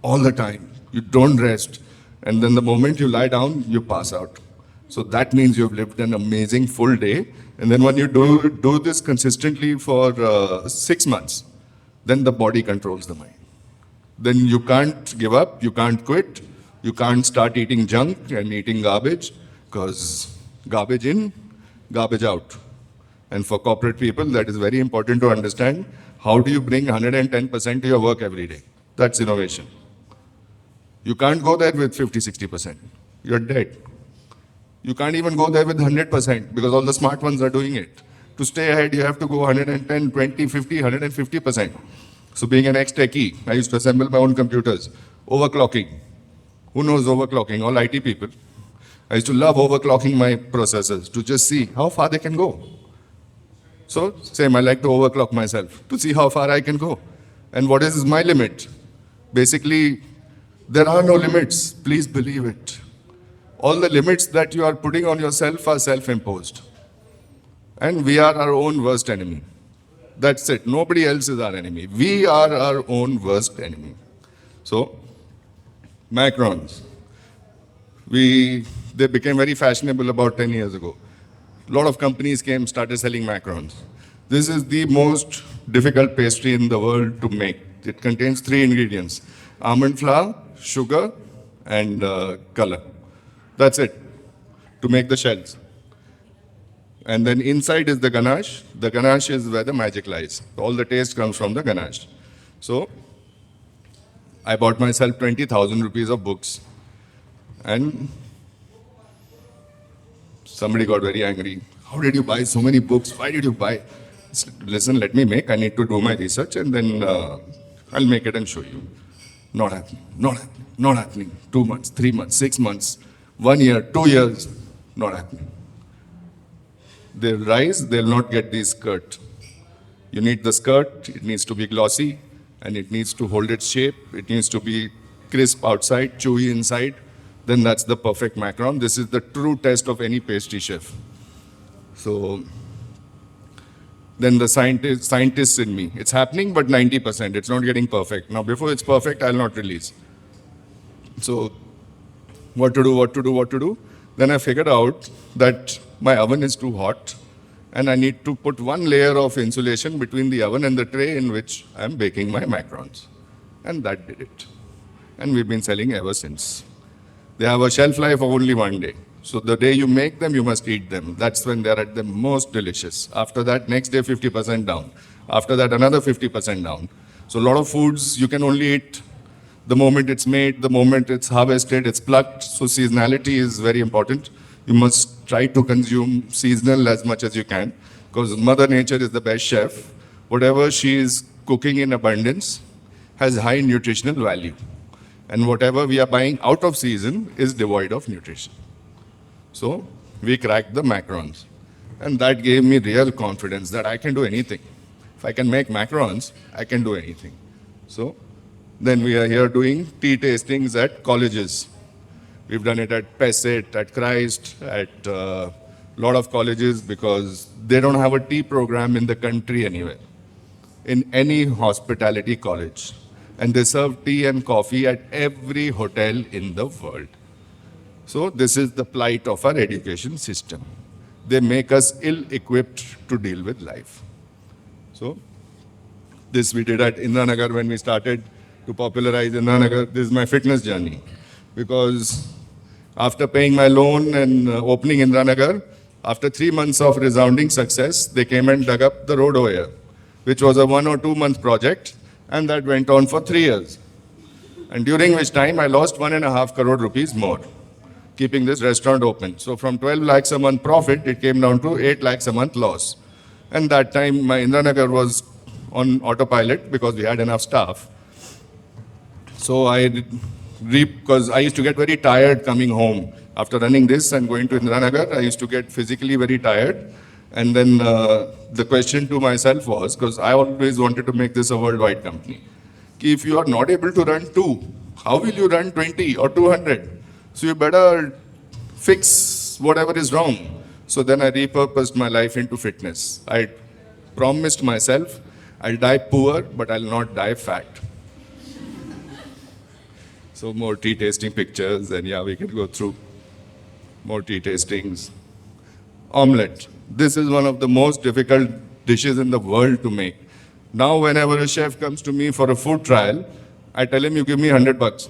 all the time. You don't rest. And then the moment you lie down, you pass out. So that means you've lived an amazing full day. And then when you do this consistently for 6 months, then the body controls the mind. Then you can't give up, you can't quit, you can't start eating junk and eating garbage, because garbage in, garbage out. And for corporate people, that is very important to understand. How do you bring 110% to your work every day? That's innovation. You can't go there with 50, 60%. You're dead. You can't even go there with 100% because all the smart ones are doing it. To stay ahead, you have to go 110, 20, 50, 150%. So being an ex-techie, I used to assemble my own computers. Overclocking. Who knows overclocking? All IT people. I used to love overclocking my processors to just see how far they can go. So same, I like to overclock myself to see how far I can go. And what is my limit? Basically, there are no limits. Please believe it. All the limits that you are putting on yourself are self-imposed. And we are our own worst enemy. That's it. Nobody else is our enemy. We are our own worst enemy. So, macarons. They became very fashionable about 10 years ago. A lot of companies started selling macarons. This is the most difficult pastry in the world to make. It contains 3 ingredients: almond flour, sugar, and color. That's it, to make the shells. And then inside is the ganache. The ganache is where the magic lies. All the taste comes from the ganache. So, I bought myself 20,000 rupees of books. And somebody got very angry. How did you buy so many books? Why did you buy? Listen, let me make. I need to do my research and then I'll make it and show you. Not happening, not happening, not happening. 2 months, 3 months, 6 months, 1 year, 2 years, not happening. They'll rise, they'll not get the skirt. You need the skirt, it needs to be glossy, and it needs to hold its shape, it needs to be crisp outside, chewy inside, then that's the perfect macaron. This is the true test of any pastry chef. So then the scientists in me, it's happening, but 90%, it's not getting perfect. Now, before it's perfect, I'll not release. So what to do? Then I figured out that my oven is too hot and I need to put one layer of insulation between the oven and the tray in which I'm baking my macarons. And that did it. And we've been selling ever since. They have a shelf life of only 1 day. So the day you make them, you must eat them. That's when they're at their most delicious. After that, next day, 50% down. After that, another 50% down. So a lot of foods you can only eat the moment it's made, the moment it's harvested, it's plucked. So seasonality is very important. You must try to consume seasonal as much as you can, because Mother Nature is the best chef. Whatever she is cooking in abundance has high nutritional value. And whatever we are buying out of season is devoid of nutrition. So we cracked the macarons. And that gave me real confidence that I can do anything. If I can make macarons, I can do anything. So then we are here doing tea tastings at colleges. We've done it at Pesset, at Christ, at a lot of colleges, because they don't have a tea program in the country anywhere, in any hospitality college. And they serve tea and coffee at every hotel in the world. So this is the plight of our education system. They make us ill-equipped to deal with life. So this we did at Indiranagar when we started to popularize Indiranagar. This is my fitness journey. Because after paying my loan and opening Indiranagar, after 3 months of resounding success, they came and dug up the road over here, which was a 1 or 2 month project, and that went on for 3 years. And during which time I lost 1.5 crore rupees more, keeping this restaurant open. So from 12 lakhs a month profit, it came down to 8 lakhs a month loss. And that time my Indiranagar was on autopilot because we had enough staff. So because I used to get very tired coming home. After running this and going to Indiranagar, I used to get physically very tired. And then the question to myself was, because I always wanted to make this a worldwide company, if you are not able to run 2, how will you run 20 or 200? So you better fix whatever is wrong. So then I repurposed my life into fitness. I promised myself, I'll die poor, but I'll not die fat. So more tea tasting pictures, and yeah, we can go through more tea tastings. Omelette. This is one of the most difficult dishes in the world to make. Now, whenever a chef comes to me for a food trial, I tell him, you give me $100.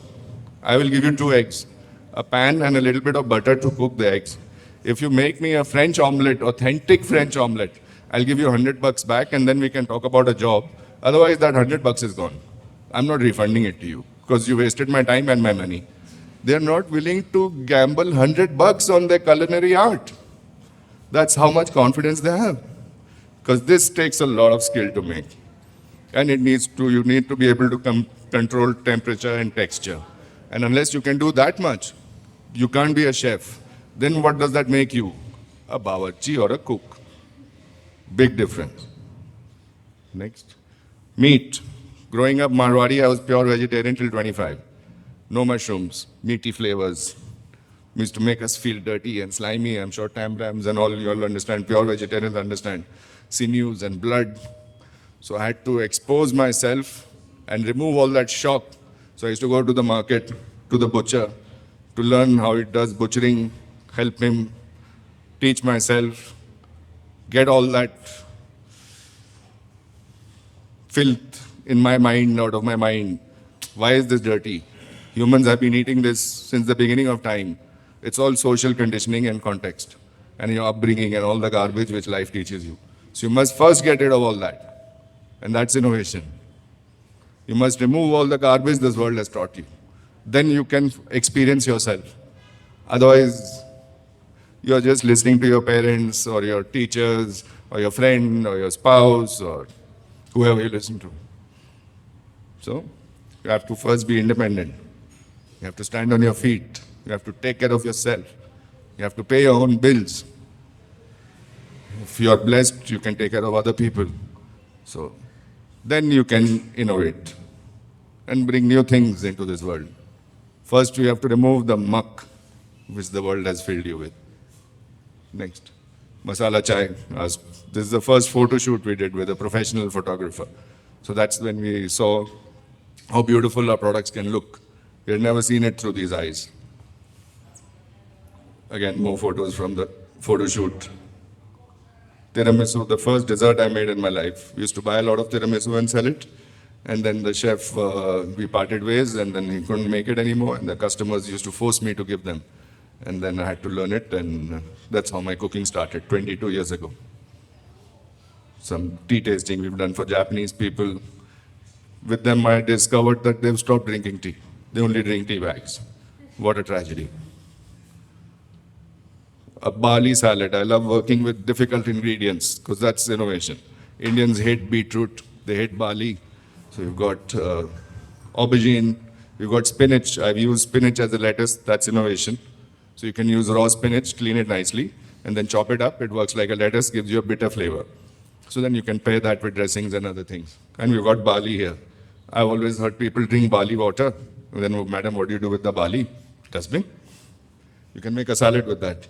I will give you 2 eggs, a pan and a little bit of butter to cook the eggs. If you make me a French omelette, authentic French omelette, I'll give you $100 back, and then we can talk about a job. Otherwise, that $100 is gone. I'm not refunding it to you, because you wasted my time and my money. They're not willing to gamble $100 on their culinary art. That's how much confidence they have. Because this takes a lot of skill to make. And you need to be able to control temperature and texture. And unless you can do that much, you can't be a chef. Then what does that make you? A bawarchi or a cook. Big difference. Next. Meat. Growing up Marwari, I was pure vegetarian till 25. No mushrooms, meaty flavors. Used to make us feel dirty and slimy. I'm sure Tambrams and all you all understand, pure vegetarians understand. Sinews and blood. So I had to expose myself and remove all that shock. So I used to go to the market, to the butcher, to learn how it does butchering, help him, teach myself, get all that filth in my mind, out of my mind. Why is this dirty? Humans have been eating this since the beginning of time. It's all social conditioning and context, and your upbringing and all the garbage which life teaches you. So you must first get rid of all that. And that's innovation. You must remove all the garbage this world has taught you. Then you can experience yourself. Otherwise, you're just listening to your parents or your teachers or your friend or your spouse or whoever you listen to. So, you have to first be independent. You have to stand on your feet. You have to take care of yourself. You have to pay your own bills. If you are blessed, you can take care of other people. So, then you can innovate and bring new things into this world. First, we have to remove the muck which the world has filled you with. Next, masala chai. This is the first photo shoot we did with a professional photographer. So that's when we saw how beautiful our products can look. We had never seen it through these eyes. Again, more photos from the photo shoot. Tiramisu, the first dessert I made in my life. We used to buy a lot of tiramisu and sell it. And then the chef, we parted ways, and then he couldn't make it anymore. And the customers used to force me to give them. And then I had to learn it, and that's how my cooking started 22 years ago. Some tea tasting we've done for Japanese people. With them, I discovered that they've stopped drinking tea. They only drink tea bags. What a tragedy. A barley salad. I love working with difficult ingredients because that's innovation. Indians hate beetroot, they hate barley. So you've got aubergine, you've got spinach. I've used spinach as a lettuce, that's innovation. So you can use raw spinach, clean it nicely, and then chop it up. It works like a lettuce, gives you a bitter flavor. So then you can pair that with dressings and other things. And we've got barley here. I've always heard people drink barley water. And then, oh, madam, what do you do with the barley? Dustbin. You can make a salad with that.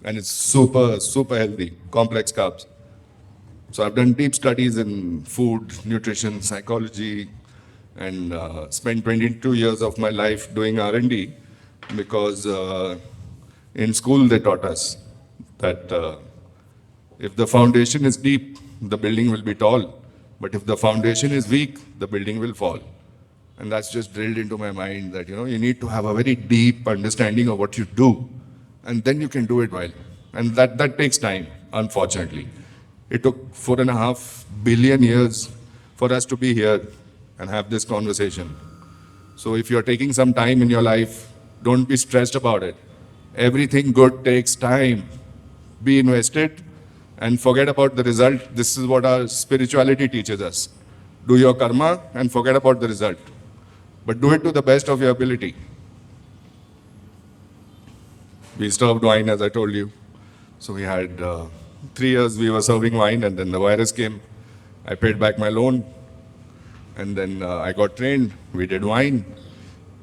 And it's super, super healthy, complex carbs. So I've done deep studies in food, nutrition, psychology, and spent 22 years of my life doing R&D because in school they taught us that if the foundation is deep, the building will be tall. But if the foundation is weak, the building will fall. And that's just drilled into my mind that, you need to have a very deep understanding of what you do. And then you can do it well. And that takes time, unfortunately. It took 4.5 billion years for us to be here and have this conversation. So if you're taking some time in your life, don't be stressed about it. Everything good takes time. Be invested and forget about the result. This is what our spirituality teaches us. Do your karma and forget about the result. But do it to the best of your ability. We served wine, as I told you. So we had 3 years we were serving wine, and then the virus came. I paid back my loan, and then I got trained. We did wine.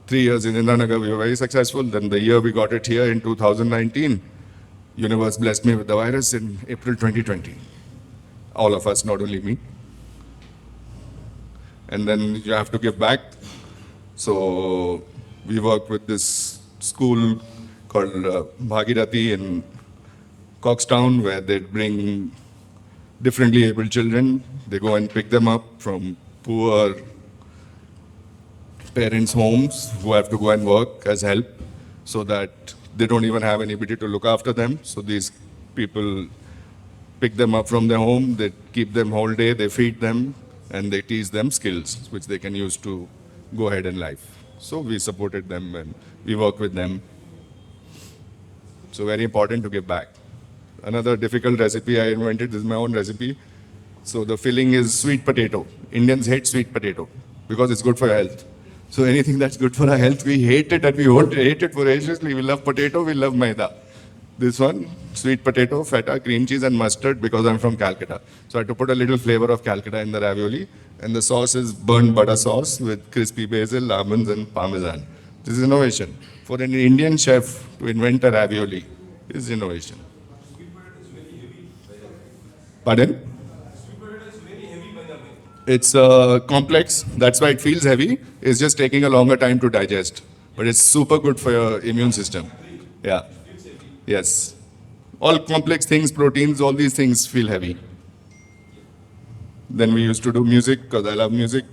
3 years in Indranagar, we were very successful. Then the year we got it here in 2019, universe blessed me with the virus in April 2020. All of us, not only me. And then you have to give back. So we work with this school called Bhagirathi in Coxtown, where they bring differently abled children. They go and pick them up from poor parents' homes who have to go and work as help so that they don't even have anybody to look after them. So these people pick them up from their home, they keep them whole day, they feed them, and they teach them skills which they can use to go ahead in life. So we supported them and we work with them. So very important to give back. Another difficult recipe I invented, this is my own recipe. So the filling is sweet potato. Indians hate sweet potato because it's good for your health. So anything that's good for our health, we hate it and we won't hate it voraciously. We love potato, we love maida. This one, sweet potato, feta, cream cheese and mustard because I'm from Calcutta. So I had to put a little flavor of Calcutta in the ravioli. And the sauce is burnt butter sauce with crispy basil, almonds and parmesan. This is innovation. For an Indian chef to invent a ravioli is innovation. Pardon? It's complex, that's why it feels heavy. It's just taking a longer time to digest. But it's super good for your immune system. Yeah. Yes. All complex things, proteins, all these things feel heavy. Then we used to do music, because I love music.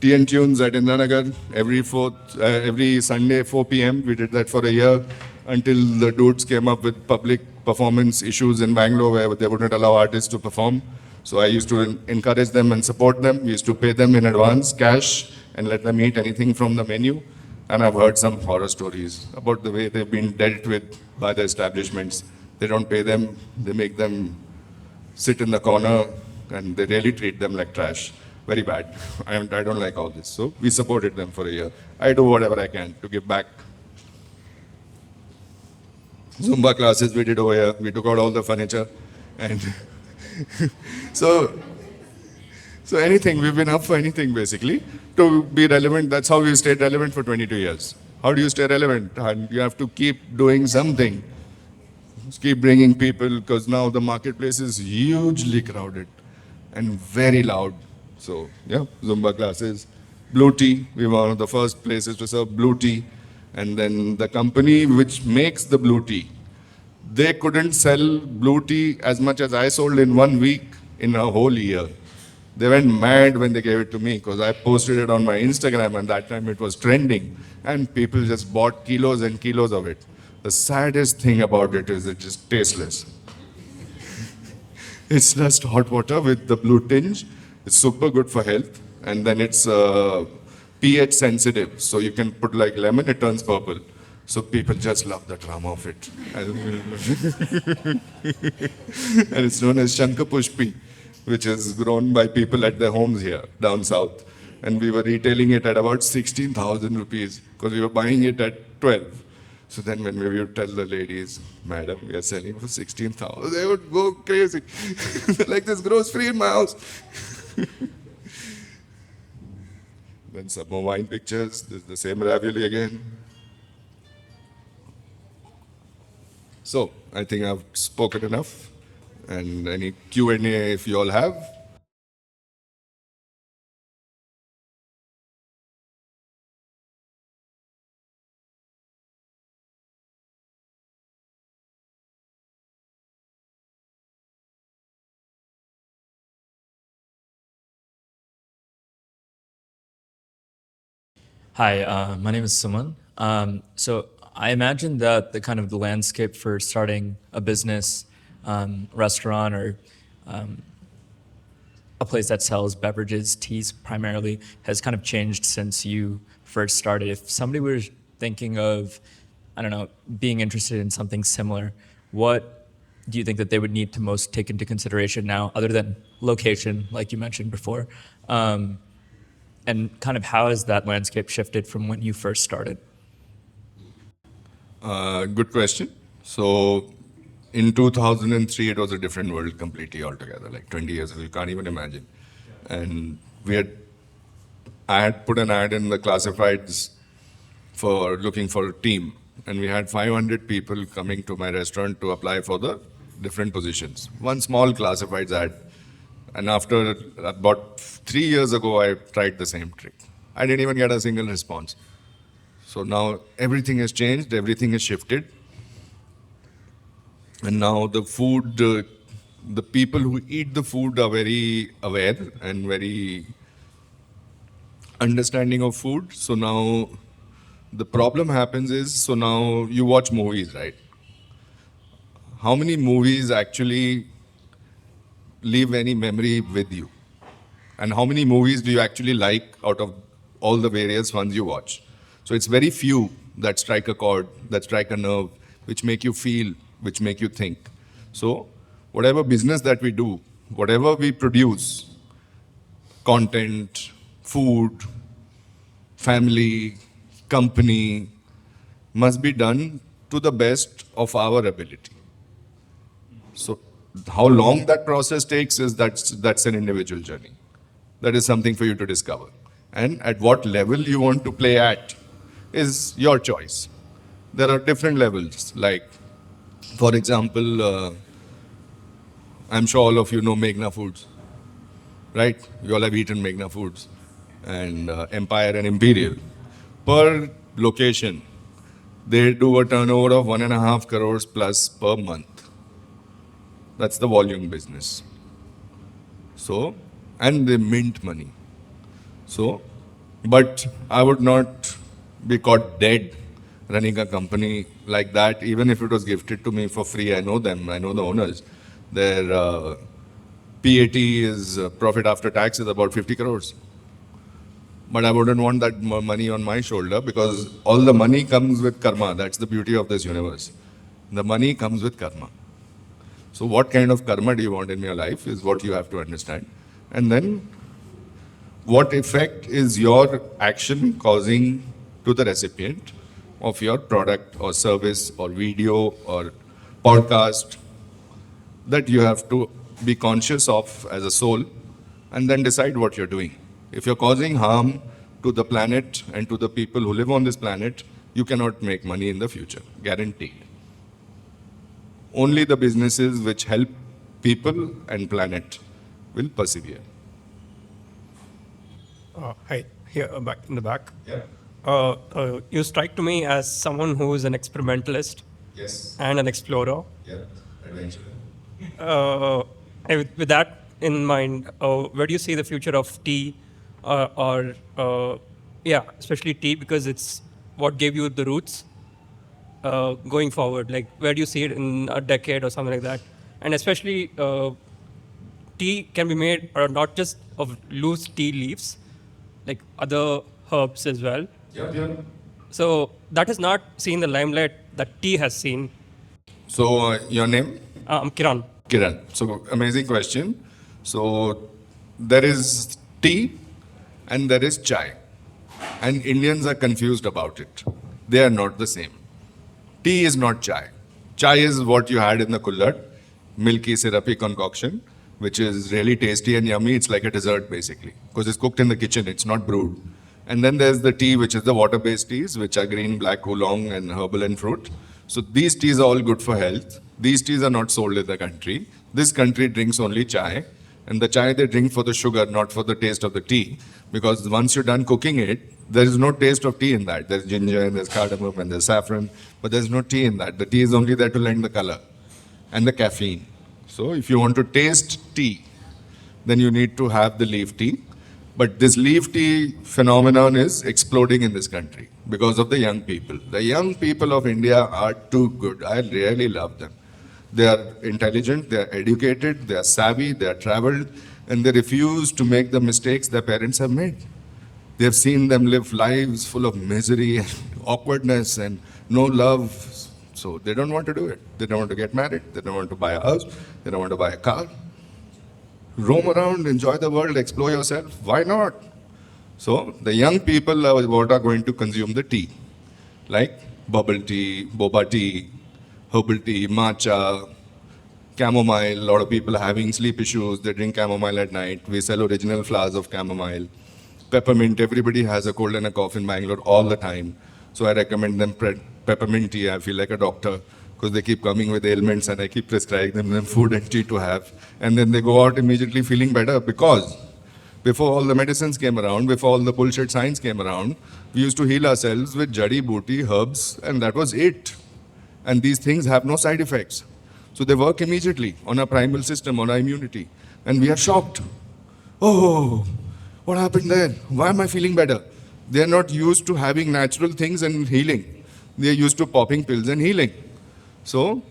Tea and tunes at Indranagar every Sunday, 4 p.m. We did that for a year until the dudes came up with public performance issues in Bangalore where they wouldn't allow artists to perform. So I used to encourage them and support them. We used to pay them in advance, cash, and let them eat anything from the menu. And I've heard some horror stories about the way they've been dealt with by the establishments. They don't pay them, they make them sit in the corner, and they really treat them like trash. Very bad. I don't like all this. So we supported them for a year. I do whatever I can to give back. Zumba classes we did over here. We took out all the furniture. And so So anything, we've been up for anything basically to be relevant. That's how we stayed relevant for 22 years. How do you stay relevant? And you have to keep doing something. Just keep bringing people because now the marketplace is hugely crowded and very loud. So yeah, Zumba classes, blue tea. We were one of the first places to serve blue tea. And then the company which makes the blue tea, they couldn't sell blue tea as much as I sold in 1 week in a whole year. They went mad when they gave it to me because I posted it on my Instagram and that time it was trending and people just bought kilos and kilos of it. The saddest thing about it is it's just tasteless. It's just hot water with the blue tinge. It's super good for health and then it's pH sensitive. So you can put like lemon, it turns purple. So people just love the drama of it. And it's known as Shankar Pushpi, which is grown by people at their homes here, down south. And we were retailing it at about 16,000 rupees because we were buying it at 12. So then when we would tell the ladies, madam, we are selling for 16,000, they would go crazy. Like, this grows free in my house. Then some more wine pictures, this is the same ravioli again. So, I think I've spoken enough. And any Q&A if you all have. Hi, my name is Suman. So I imagine that the kind of the landscape for starting a business, restaurant, or a place that sells beverages, teas primarily, has kind of changed since you first started. If somebody were thinking of, I don't know, being interested in something similar, what do you think that they would need to most take into consideration now, other than location, like you mentioned before? And kind of how has that landscape shifted from when you first started? Good question. So, in 2003, it was a different world completely altogether, like 20 years ago. You can't even imagine. And I had put an ad in the classifieds for looking for a team. And we had 500 people coming to my restaurant to apply for the different positions. One small classifieds ad. And after about 3 years ago, I tried the same trick. I didn't even get a single response. So now everything has changed, everything has shifted. And now the food, the people who eat the food are very aware and very understanding of food. So now the problem happens is, so now you watch movies, right? How many movies actually leave any memory with you? And how many movies do you actually like out of all the various ones you watch? So it's very few that strike a chord, that strike a nerve, which make you feel, which make you think. So whatever business that we do, whatever we produce, content, food, family, company, must be done to the best of our ability. So how long that process takes is that's an individual journey. That is something for you to discover. And at what level you want to play at is your choice. There are different levels. Like, for example, I'm sure all of you know Meghna Foods, right? You all have eaten Meghna Foods and Empire and Imperial. Per location, they do a turnover of 1.5 crores plus per month. That's the volume business. So, and they mint money. So, but I would not be caught dead running a company like that, even if it was gifted to me for free. I know them, I know the owners. Their PAT is profit after tax is about 50 crores. But I wouldn't want that money on my shoulder because all the money comes with karma. That's the beauty of this universe. The money comes with karma. So what kind of karma do you want in your life is what you have to understand. And then what effect is your action causing to the recipient of your product or service or video or podcast that you have to be conscious of as a soul and then decide what you're doing. If you're causing harm to the planet and to the people who live on this planet, you cannot make money in the future, guaranteed. Only the businesses which help people and planet will persevere. Hi, here back in the back. Yeah. You strike to me as someone who is an experimentalist Yes. and an explorer. Yeah. Adventure. With that in mind, where do you see the future of tea, especially tea, because it's what gave you the roots going forward? Like, where do you see it in a decade or something like that? And especially, tea can be made not just of loose tea leaves, like other herbs as well. Yeah. So that has not seen the limelight that tea has seen. So, your name? I'm Kiran. Kiran. So, amazing question. So, there is tea and there is chai. And Indians are confused about it. They are not the same. Tea is not chai. Chai is what you had in the kullad, milky, syrupy concoction, which is really tasty and yummy. It's like a dessert basically, because it's cooked in the kitchen, it's not brewed. And then there's the tea, which is the water-based teas, which are green, black, oolong, and herbal and fruit. So these teas are all good for health. These teas are not sold in the country. This country drinks only chai. And the chai they drink for the sugar, not for the taste of the tea. Because once you're done cooking it, there is no taste of tea in that. There's ginger, and there's cardamom, and there's saffron. But there's no tea in that. The tea is only there to lend the color and the caffeine. So if you want to taste tea, then you need to have the leaf tea. But this leaf tea phenomenon is exploding in this country because of the young people. The young people of India are too good. I really love them. They are intelligent, they are educated, they are savvy, they are traveled, and they refuse to make the mistakes their parents have made. They have seen them live lives full of misery and awkwardness and no love. So they don't want to do it. They don't want to get married. They don't want to buy a house. They don't want to buy a car. Roam around, enjoy the world, explore yourself. Why not? So the young people are what are going to consume the tea, like bubble tea, boba tea, herbal tea, matcha, chamomile. A lot of people are having sleep issues. They drink chamomile at night. We sell original flowers of chamomile. Peppermint. Everybody has a cold and a cough in Bangalore all the time. So I recommend them peppermint tea. I feel like a doctor, because they keep coming with ailments and I keep prescribing them food and tea to have. And then they go out immediately feeling better, because before all the medicines came around, before all the bullshit science came around, we used to heal ourselves with jadi booty, herbs, and that was it. And these things have no side effects. So they work immediately on our primal system, on our immunity. And we are shocked. Oh, what happened there? Why am I feeling better? They are not used to having natural things and healing. They are used to popping pills and healing. So,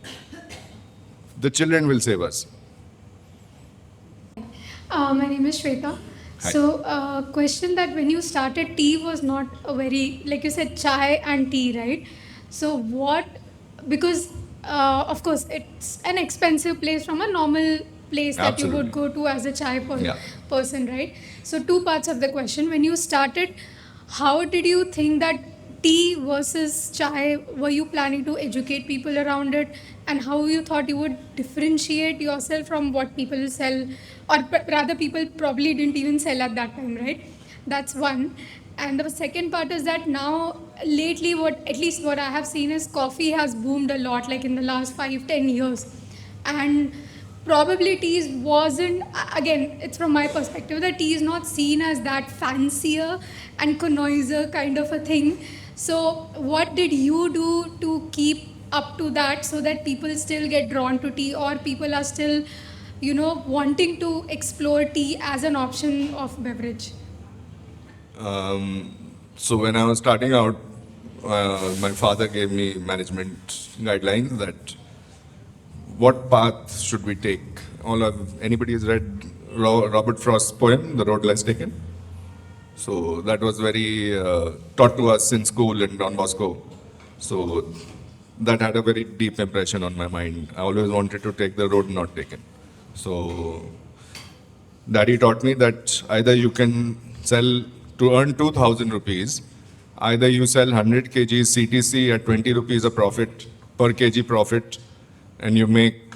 the children will save us. My name is Shweta. Hi. So, question that when you started, tea was not a very, like you said, chai and tea, right? So, because of course, it's an expensive place from a normal place that you would go to as a chai Yeah. person, right? So, two parts of the question. When you started, how did you think that tea versus chai, were you planning to educate people around it, and how you thought you would differentiate yourself from what people sell, or rather people probably didn't even sell at that time, right? That's one. And the second part is that now lately, at least what I have seen is coffee has boomed a lot, like in the last 5-10 years, and probably tea wasn't, again, it's from my perspective, that tea is not seen as that fancier and connoisseur kind of a thing. So what did you do to keep up to that, so that people still get drawn to tea, or people are still, wanting to explore tea as an option of beverage? So when I was starting out, my father gave me management guidelines that what path should we take. Anybody has read Robert Frost's poem, The Road Less Taken? So that was very taught to us in school in Don Bosco. So that had a very deep impression on my mind. I always wanted to take the road not taken. So Daddy taught me that either you can sell, to earn 2,000 rupees, either you sell 100 kgs CTC at 20 rupees a profit, per kg profit, and you make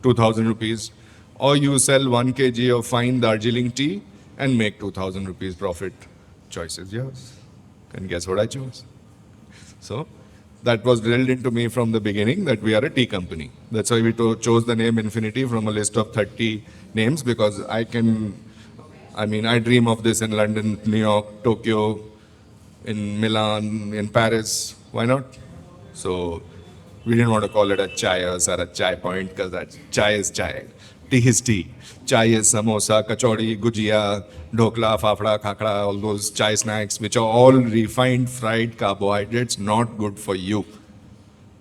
2,000 rupees, or you sell 1 kg of fine Darjeeling tea and make 2,000 rupees profit. Choice is yours. And guess what I chose? So that was drilled into me from the beginning that we are a tea company. That's why we chose the name Infinity from a list of 30 names, because I dream of this in London, New York, Tokyo, in Milan, in Paris. Why not? So we didn't want to call it a chai or a chai point, because that chai is chai. Tea is tea. Chai is samosa, kachori, gujia, dhokla, fafda, khakra, all those chai snacks, which are all refined fried carbohydrates, not good for you.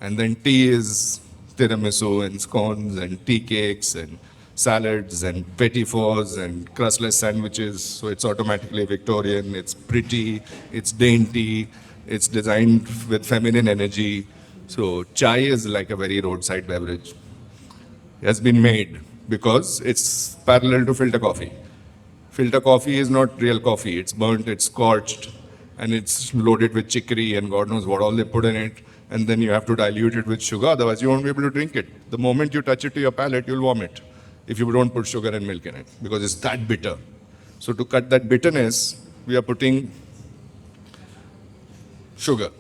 And then tea is tiramisu and scones and tea cakes and salads and petit fours and crustless sandwiches. So it's automatically Victorian, it's pretty, it's dainty, it's designed with feminine energy. So chai is like a very roadside beverage. It has been made because it's parallel to filter coffee. Filter coffee is not real coffee. It's burnt, it's scorched, and it's loaded with chicory and God knows what all they put in it. And then you have to dilute it with sugar, otherwise you won't be able to drink it. The moment you touch it to your palate, you'll vomit if you don't put sugar and milk in it, because it's that bitter. So to cut that bitterness, we are putting sugar.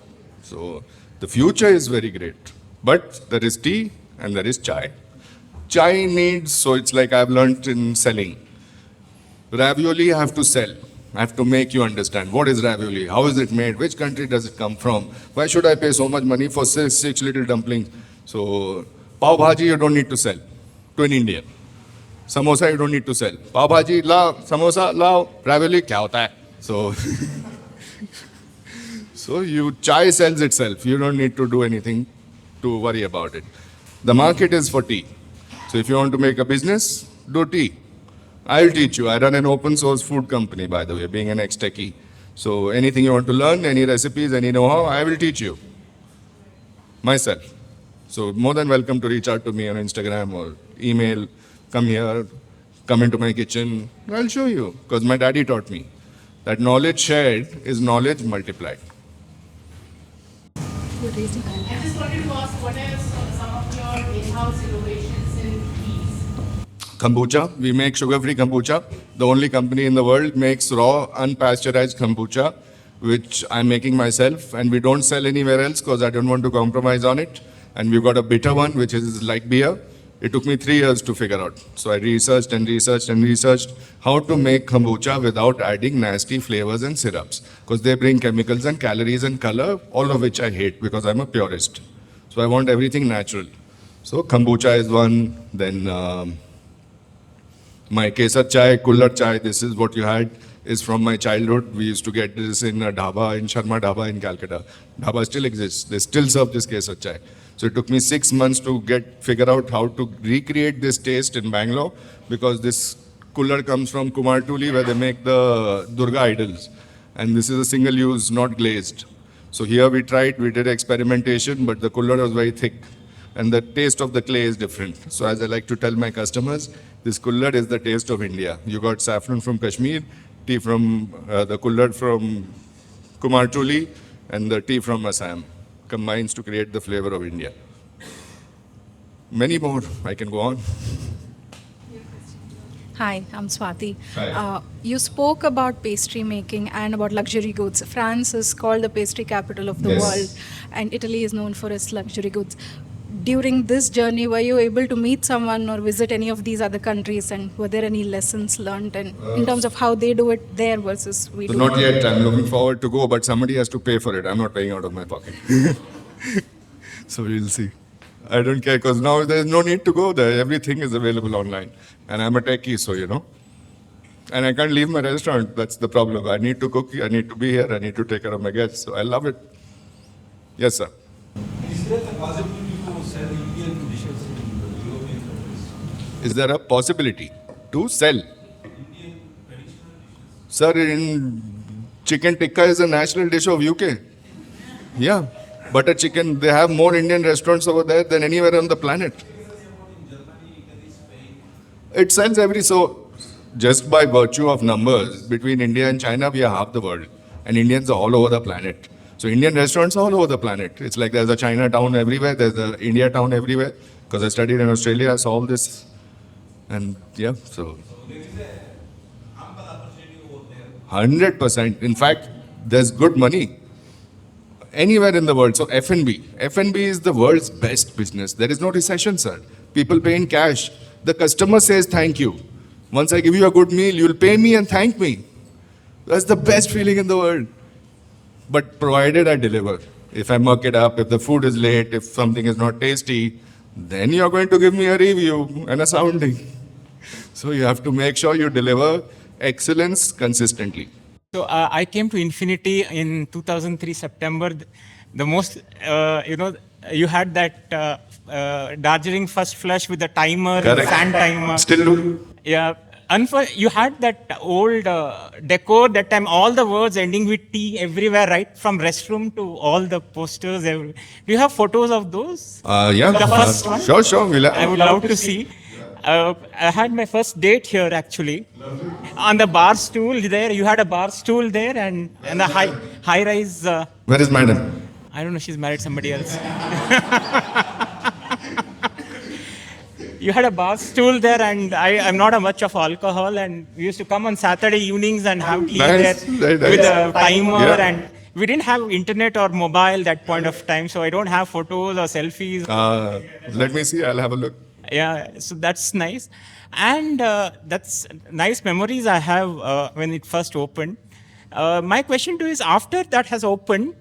So the future is very great. But there is tea and there is chai. Chai needs, so it's like I've learned in selling. Ravioli I have to sell. I have to make you understand what is ravioli, how is it made, which country does it come from, why should I pay so much money for six little dumplings. So pav bhaji you don't need to sell to an Indian. Samosa you don't need to sell. Pav bhaji lao, samosa lao, ravioli kya hota hai? So chai sells itself. You don't need to do anything to worry about it. The market is for tea. So if you want to make a business, do tea. I'll teach you. I run an open source food company, by the way, being an ex-techie. So anything you want to learn, any recipes, any know-how, I will teach you. Myself. So more than welcome to reach out to me on Instagram or email. Come here, come into my kitchen. I'll show you. Because my daddy taught me that knowledge shared is knowledge multiplied. I just wanted to ask, what are some of your in-house innovations in teas? Kombucha. We make sugar-free kombucha. The only company in the world makes raw, unpasteurized kombucha, which I'm making myself. And we don't sell anywhere else because I don't want to compromise on it. And we've got a bitter one, which is like beer. It took me 3 years to figure out. So I researched how to make kombucha without adding nasty flavors and syrups, because they bring chemicals and calories and color, all of which I hate because I'm a purist. So I want everything natural. So kombucha is one. Then my kesar chai, kullar chai, this is what you had, is from my childhood. We used to get this in a dhaba, in Sharma Dhaba in Calcutta. Dhaba still exists. They still serve this kesar chai. So it took me 6 months to figure out how to recreate this taste in Bangalore, because this cooler comes from Kumartuli, where they make the Durga idols. And this is a single use, not glazed. So here we did experimentation, but the cooler was very thick. And the taste of the clay is different. So as I like to tell my customers, this cooler is the taste of India. You got saffron from Kashmir, tea from the cooler from Kumartuli, and the tea from Assam. Combines to create the flavor of India. Many more, I can go on. Hi, I'm Swati. Hi. You spoke about pastry making and about luxury goods. France is called the pastry capital of the Yes. world, and Italy is known for its luxury goods. During this journey, were you able to meet someone or visit any of these other countries, and were there any lessons learned in terms of how they do it there versus we So do? not yet, I'm looking forward to go, but somebody has to pay for it. I'm not paying out of my pocket. So we'll see. I don't care, because now there's no need to go there. Everything is available online. And I'm a techie, so you know. And I can't leave my restaurant. That's the problem. I need to cook, I need to be here, I need to take care of my guests. So I love it. Yes, sir. Is there a possibility to sell Indian dishes in the European countries? Is there a possibility to sell? Sir, in chicken tikka is a national dish of UK. Yeah. Butter chicken, they have more Indian restaurants over there than anywhere on the planet. It sells so just by virtue of numbers, between India and China, we are half the world. And Indians are all over the planet. So Indian restaurants are all over the planet. It's like there's a Chinatown everywhere, there's a India town everywhere. Because I studied in Australia, I saw all this. And yeah, so There is a ample opportunity over there. 100%. In fact, there's good money anywhere in the world. So F&B. F&B is the world's best business. There is no recession, sir. People pay in cash. The customer says thank you. Once I give you a good meal, you'll pay me and thank me. That's the best feeling in the world. But provided I deliver. If I muck it up, if the food is late, if something is not tasty, then you're going to give me a review and a sounding. So you have to make sure you deliver excellence consistently. So I came to Infinity in 2003 September. The most, you had that Darjeeling first flush with the timer, Correct. fan timer. Still do. Yeah. You had that old decor that time, all the words ending with T everywhere, right? From restroom to all the posters. Do you have photos of those? Yeah. The first one? Sure. I would love to see. I had my first date here actually. On the bar stool there, you had a bar stool there and a high rise. Where is madam? I don't know, she's married somebody else. You had a bar stool there, and I'm not a much of alcohol, and we used to come on Saturday evenings and have tea Nice, there very with nice. a timer, Yeah. and we didn't have internet or mobile that point of time, so I don't have photos or selfies. Let me see. I'll have a look. Yeah, so that's nice. And that's nice memories I have when it first opened. My question to you is, after that has opened,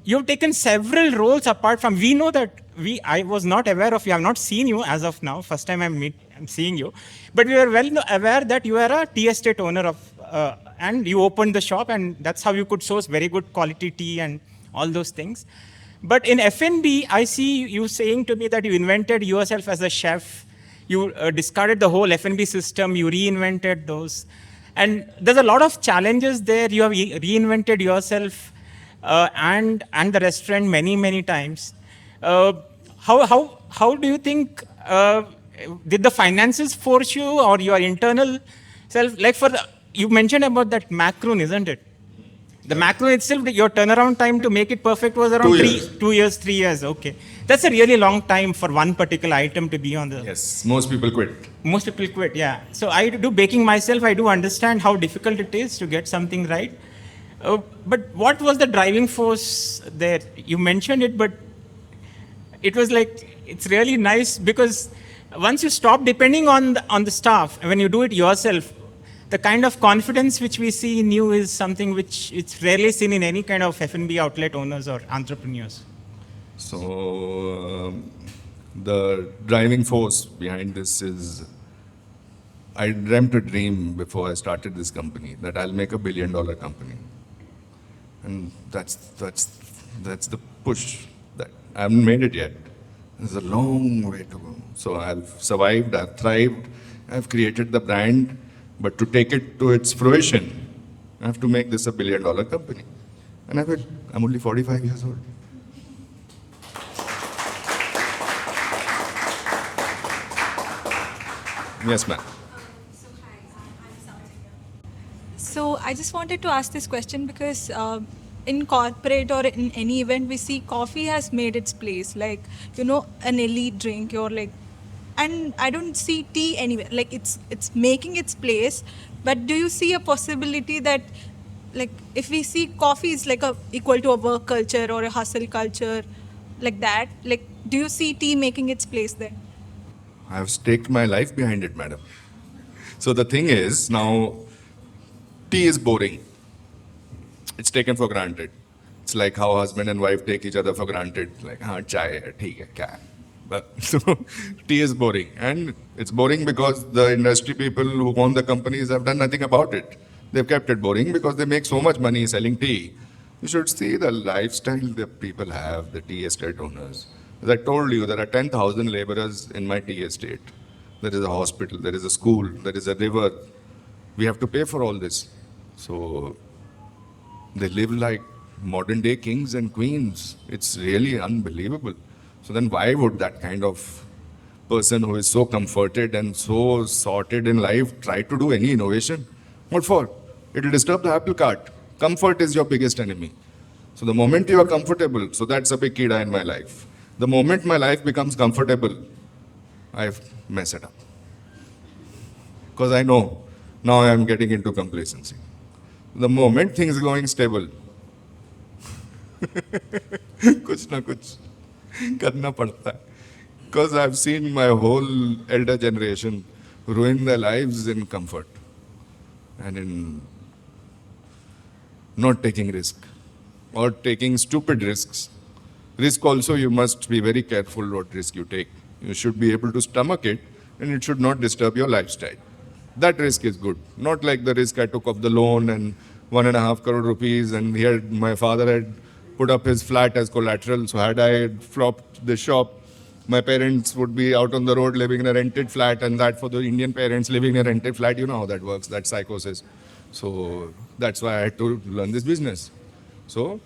you've taken several roles apart from, we know that I was not aware of you, I've not seen you as of now, first time I'm seeing you, but we were well aware that you are a tea estate owner of, and you opened the shop, and that's how you could source very good quality tea and all those things. But in F&B, I see you saying to me that you invented yourself as a chef. You discarded the whole F&B system. You reinvented those. And there's a lot of challenges there. You have reinvented yourself and the restaurant many, many times. How do you think, did the finances force you or your internal self? Like you mentioned about that macaroon, isn't it? The macaroon itself, your turnaround time to make it perfect was around 3 years. Okay. That's a really long time for one particular item to be on the... Yes, most people quit. Most people quit, yeah. So I do baking myself. I do understand how difficult it is to get something right. But what was the driving force there? You mentioned it, but it was like, it's really nice because once you stop depending on the staff, when you do it yourself, the kind of confidence which we see in you is something which it's rarely seen in any kind of F&B outlet owners or entrepreneurs. So the driving force behind this is, I dreamt a dream before I started this company that I'll make $1 billion company, and that's the push. That I haven't made it yet. There's a long way to go. So I've survived, I've thrived, I've created the brand, but to take it to its fruition, I have to make this $1 billion company, and I will. I'm only 45 years old. Yes, ma'am. So I just wanted to ask this question because in corporate or in any event, we see coffee has made its place, like, an elite drink. You're like, and I don't see tea anywhere. Like it's making its place. But do you see a possibility that, like, if we see coffee is like equal to a work culture or a hustle culture, like that, like, do you see tea making its place there? I have staked my life behind it, madam. So the thing is, now, tea is boring. It's taken for granted. It's like how husband and wife take each other for granted. Like, chai hai, theek hai, kya hai? But so tea is boring. And it's boring because the industry people who own the companies have done nothing about it. They've kept it boring because they make so much money selling tea. You should see the lifestyle that people have, the tea estate owners. As I told you, there are 10,000 laborers in my tea estate. There is a hospital, there is a school, there is a river. We have to pay for all this. So they live like modern day kings and queens. It's really unbelievable. So then why would that kind of person who is so comforted and so sorted in life try to do any innovation? What for? It will disturb the apple cart. Comfort is your biggest enemy. So the moment you are comfortable, so that's a big kida in my life. The moment my life becomes comfortable, I mess it up. because I know now I am getting into complacency. The moment things going stable, कुछ ना कुछ करना पड़ता है. Because I've seen my whole elder generation ruin their lives in comfort and in not taking risk or taking stupid risks. Risk also, you must be very careful what risk you take. You should be able to stomach it and it should not disturb your lifestyle. That risk is good. Not like the risk I took of the loan and 1.5 crore rupees, and my father had put up his flat as collateral. So had I flopped the shop, my parents would be out on the road living in a rented flat, and that for the Indian parents living in a rented flat, you know how that works, that psychosis. So that's why I had to learn this business. So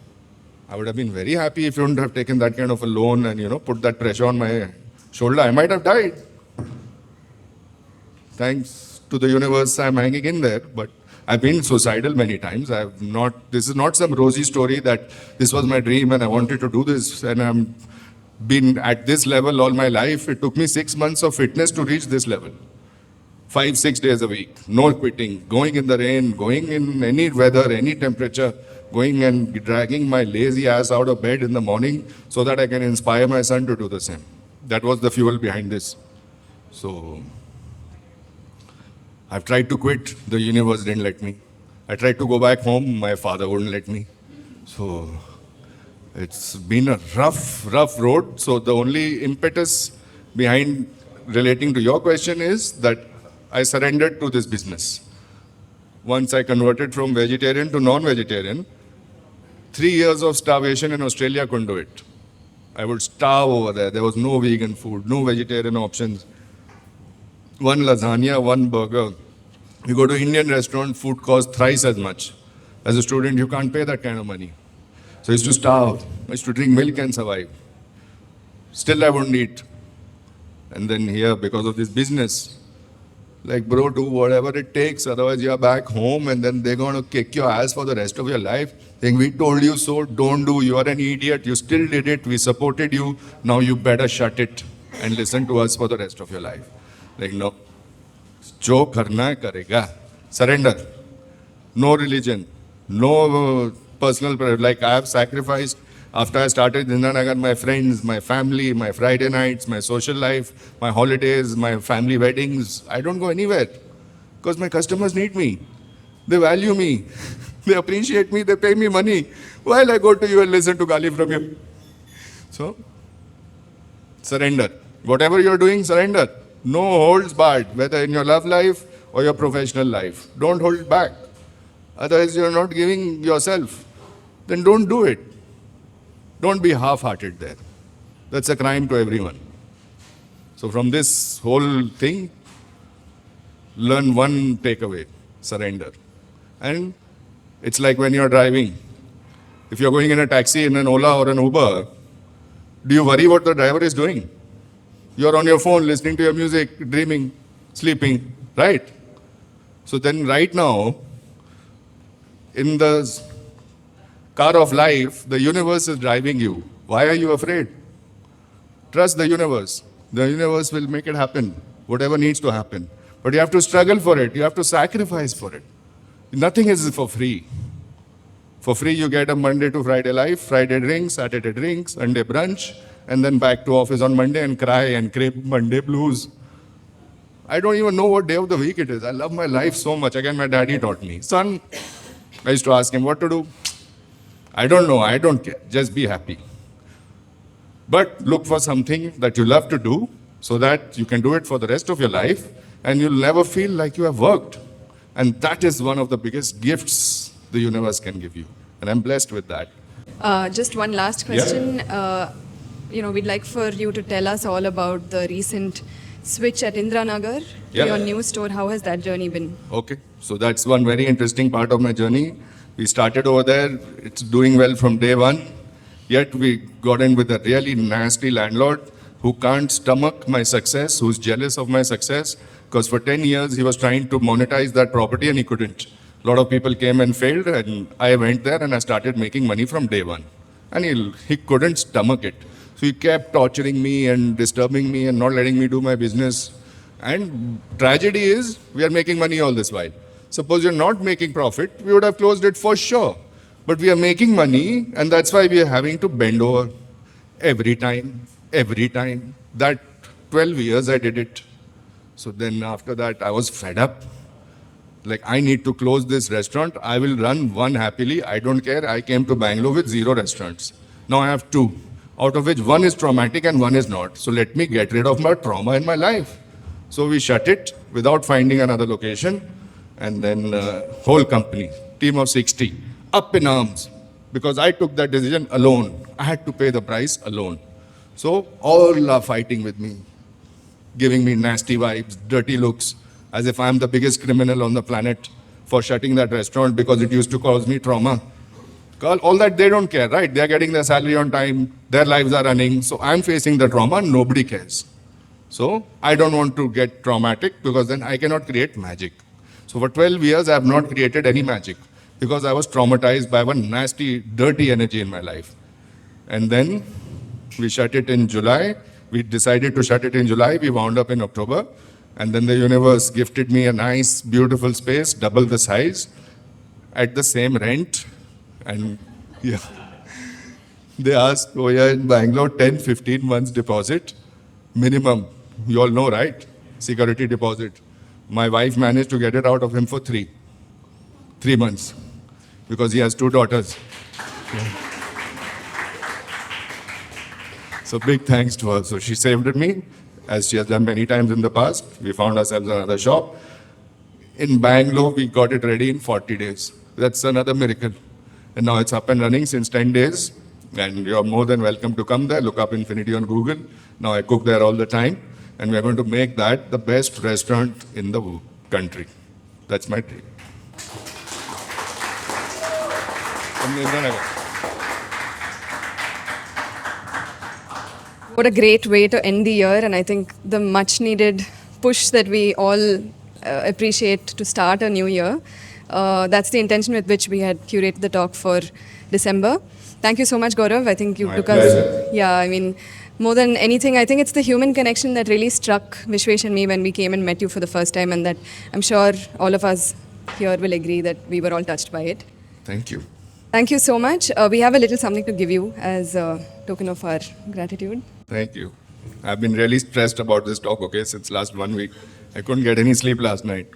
I would have been very happy if you wouldn't have taken that kind of a loan and, put that pressure on my shoulder. I might have died. Thanks to the universe, I'm hanging in there, but I've been suicidal many times. This is not some rosy story that this was my dream and I wanted to do this and I'm been at this level all my life. It took me 6 months of fitness to reach this level. 5-6 days a week, no quitting, going in the rain, going in any weather, any temperature, going and dragging my lazy ass out of bed in the morning so that I can inspire my son to do the same. That was the fuel behind this. So I've tried to quit, the universe didn't let me. I tried to go back home, my father wouldn't let me. So it's been a rough road. So the only impetus behind relating to your question is that I surrendered to this business. Once I converted from vegetarian to non-vegetarian, 3 years of starvation in Australia couldn't do it. I would starve over there. There was no vegan food, no vegetarian options. One lasagna, one burger. You go to Indian restaurant, food costs thrice as much. As a student, you can't pay that kind of money. So I used to starve. I used to drink milk and survive. Still, I wouldn't eat. And then here, because of this business, like, bro, do whatever it takes. Otherwise, you're back home and then they're going to kick your ass for the rest of your life. Saying, we told you so, don't do. You are an idiot. You still did it. We supported you. Now you better shut it and listen to us for the rest of your life. Like, no. Jo karna hai karega. Surrender. No religion. No personal prayer. Like, I have sacrificed. After I started Jindanagar, my friends, my family, my Friday nights, my social life, my holidays, my family weddings, I don't go anywhere because my customers need me. They value me. They appreciate me. They pay me money. While I go to you and listen to Gali from you. So, surrender. Whatever you're doing, surrender. No holds barred, whether in your love life or your professional life. Don't hold back. Otherwise, you're not giving yourself. Then don't do it. Don't be half-hearted there. That's a crime to everyone. So from this whole thing, learn one takeaway, surrender. And it's like when you're driving. If you're going in a taxi, in an Ola or an Uber, do you worry what the driver is doing? You're on your phone, listening to your music, dreaming, sleeping, right? So then right now, in the car of life, the universe is driving you. Why are you afraid? Trust the universe. The universe will make it happen, whatever needs to happen. But you have to struggle for it. You have to sacrifice for it. Nothing is for free. For free, you get a Monday to Friday life, Friday drinks, Saturday drinks, Sunday brunch, and then back to office on Monday and cry and crave Monday blues. I don't even know what day of the week it is. I love my life so much. Again, my daddy taught me. Son, I used to ask him what to do. I don't know, I don't care. Just be happy. But look for something that you love to do so that you can do it for the rest of your life and you'll never feel like you have worked. And that is one of the biggest gifts the universe can give you. And I'm blessed with that. Just one last question. We'd like for you to tell us all about the recent switch at Indranagar to your new store. How has that journey been? Okay, so that's one very interesting part of my journey. We started over there, it's doing well from day one, yet we got in with a really nasty landlord who can't stomach my success, who's jealous of my success, because for 10 years he was trying to monetize that property and he couldn't. A lot of people came and failed and I went there and I started making money from day one. And he couldn't stomach it. So he kept torturing me and disturbing me and not letting me do my business. And tragedy is we are making money all this while. Suppose you're not making profit, we would have closed it for sure. But we are making money, and that's why we are having to bend over every time, every time. That 12 years I did it. So then after that, I was fed up. Like, I need to close this restaurant. I will run one happily. I don't care. I came to Bangalore with 0 restaurants. Now I have 2, out of which 1 is traumatic and 1 is not. So let me get rid of my trauma in my life. So we shut it without finding another location. And then whole company, team of 60, up in arms. Because I took that decision alone. I had to pay the price alone. So all are fighting with me, giving me nasty vibes, dirty looks, as if I'm the biggest criminal on the planet for shutting that restaurant because it used to cause me trauma. All that they don't care, right? They're getting their salary on time, their lives are running. So I'm facing the trauma, nobody cares. So I don't want to get traumatic because then I cannot create magic. So for 12 years, I have not created any magic because I was traumatized by one nasty, dirty energy in my life. And then we shut it in July. We decided to shut it in July. We wound up in October. And then the universe gifted me a nice, beautiful space, double the size, at the same rent. And yeah, they asked, oh yeah, in Bangalore, 10, 15 months deposit, minimum. You all know, right? Security deposit. My wife managed to get it out of him for 3 months because he has 2 daughters. Yeah. So big thanks to her. So she saved me, as she has done many times in the past. We found ourselves another shop. In Bangalore, we got it ready in 40 days. That's another miracle. And now it's up and running since 10 days. And you're more than welcome to come there. Look up Infinity on Google. Now I cook there all the time. And we're going to make that the best restaurant in the country. That's my dream. What a great way to end the year, and I think the much needed push that we all appreciate to start a new year. That's the intention with which we had curated the talk for December. Thank you so much, Gaurav. I think you My took pleasure. us. Yeah, I mean, more than anything, I think it's the human connection that really struck Vishwesh and me when we came and met you for the first time, and that I'm sure all of us here will agree that we were all touched by it. Thank you. Thank you so much. We have a little something to give you as a token of our gratitude. Thank you. I've been really stressed about this talk, okay, since last 1 week. I couldn't get any sleep last night.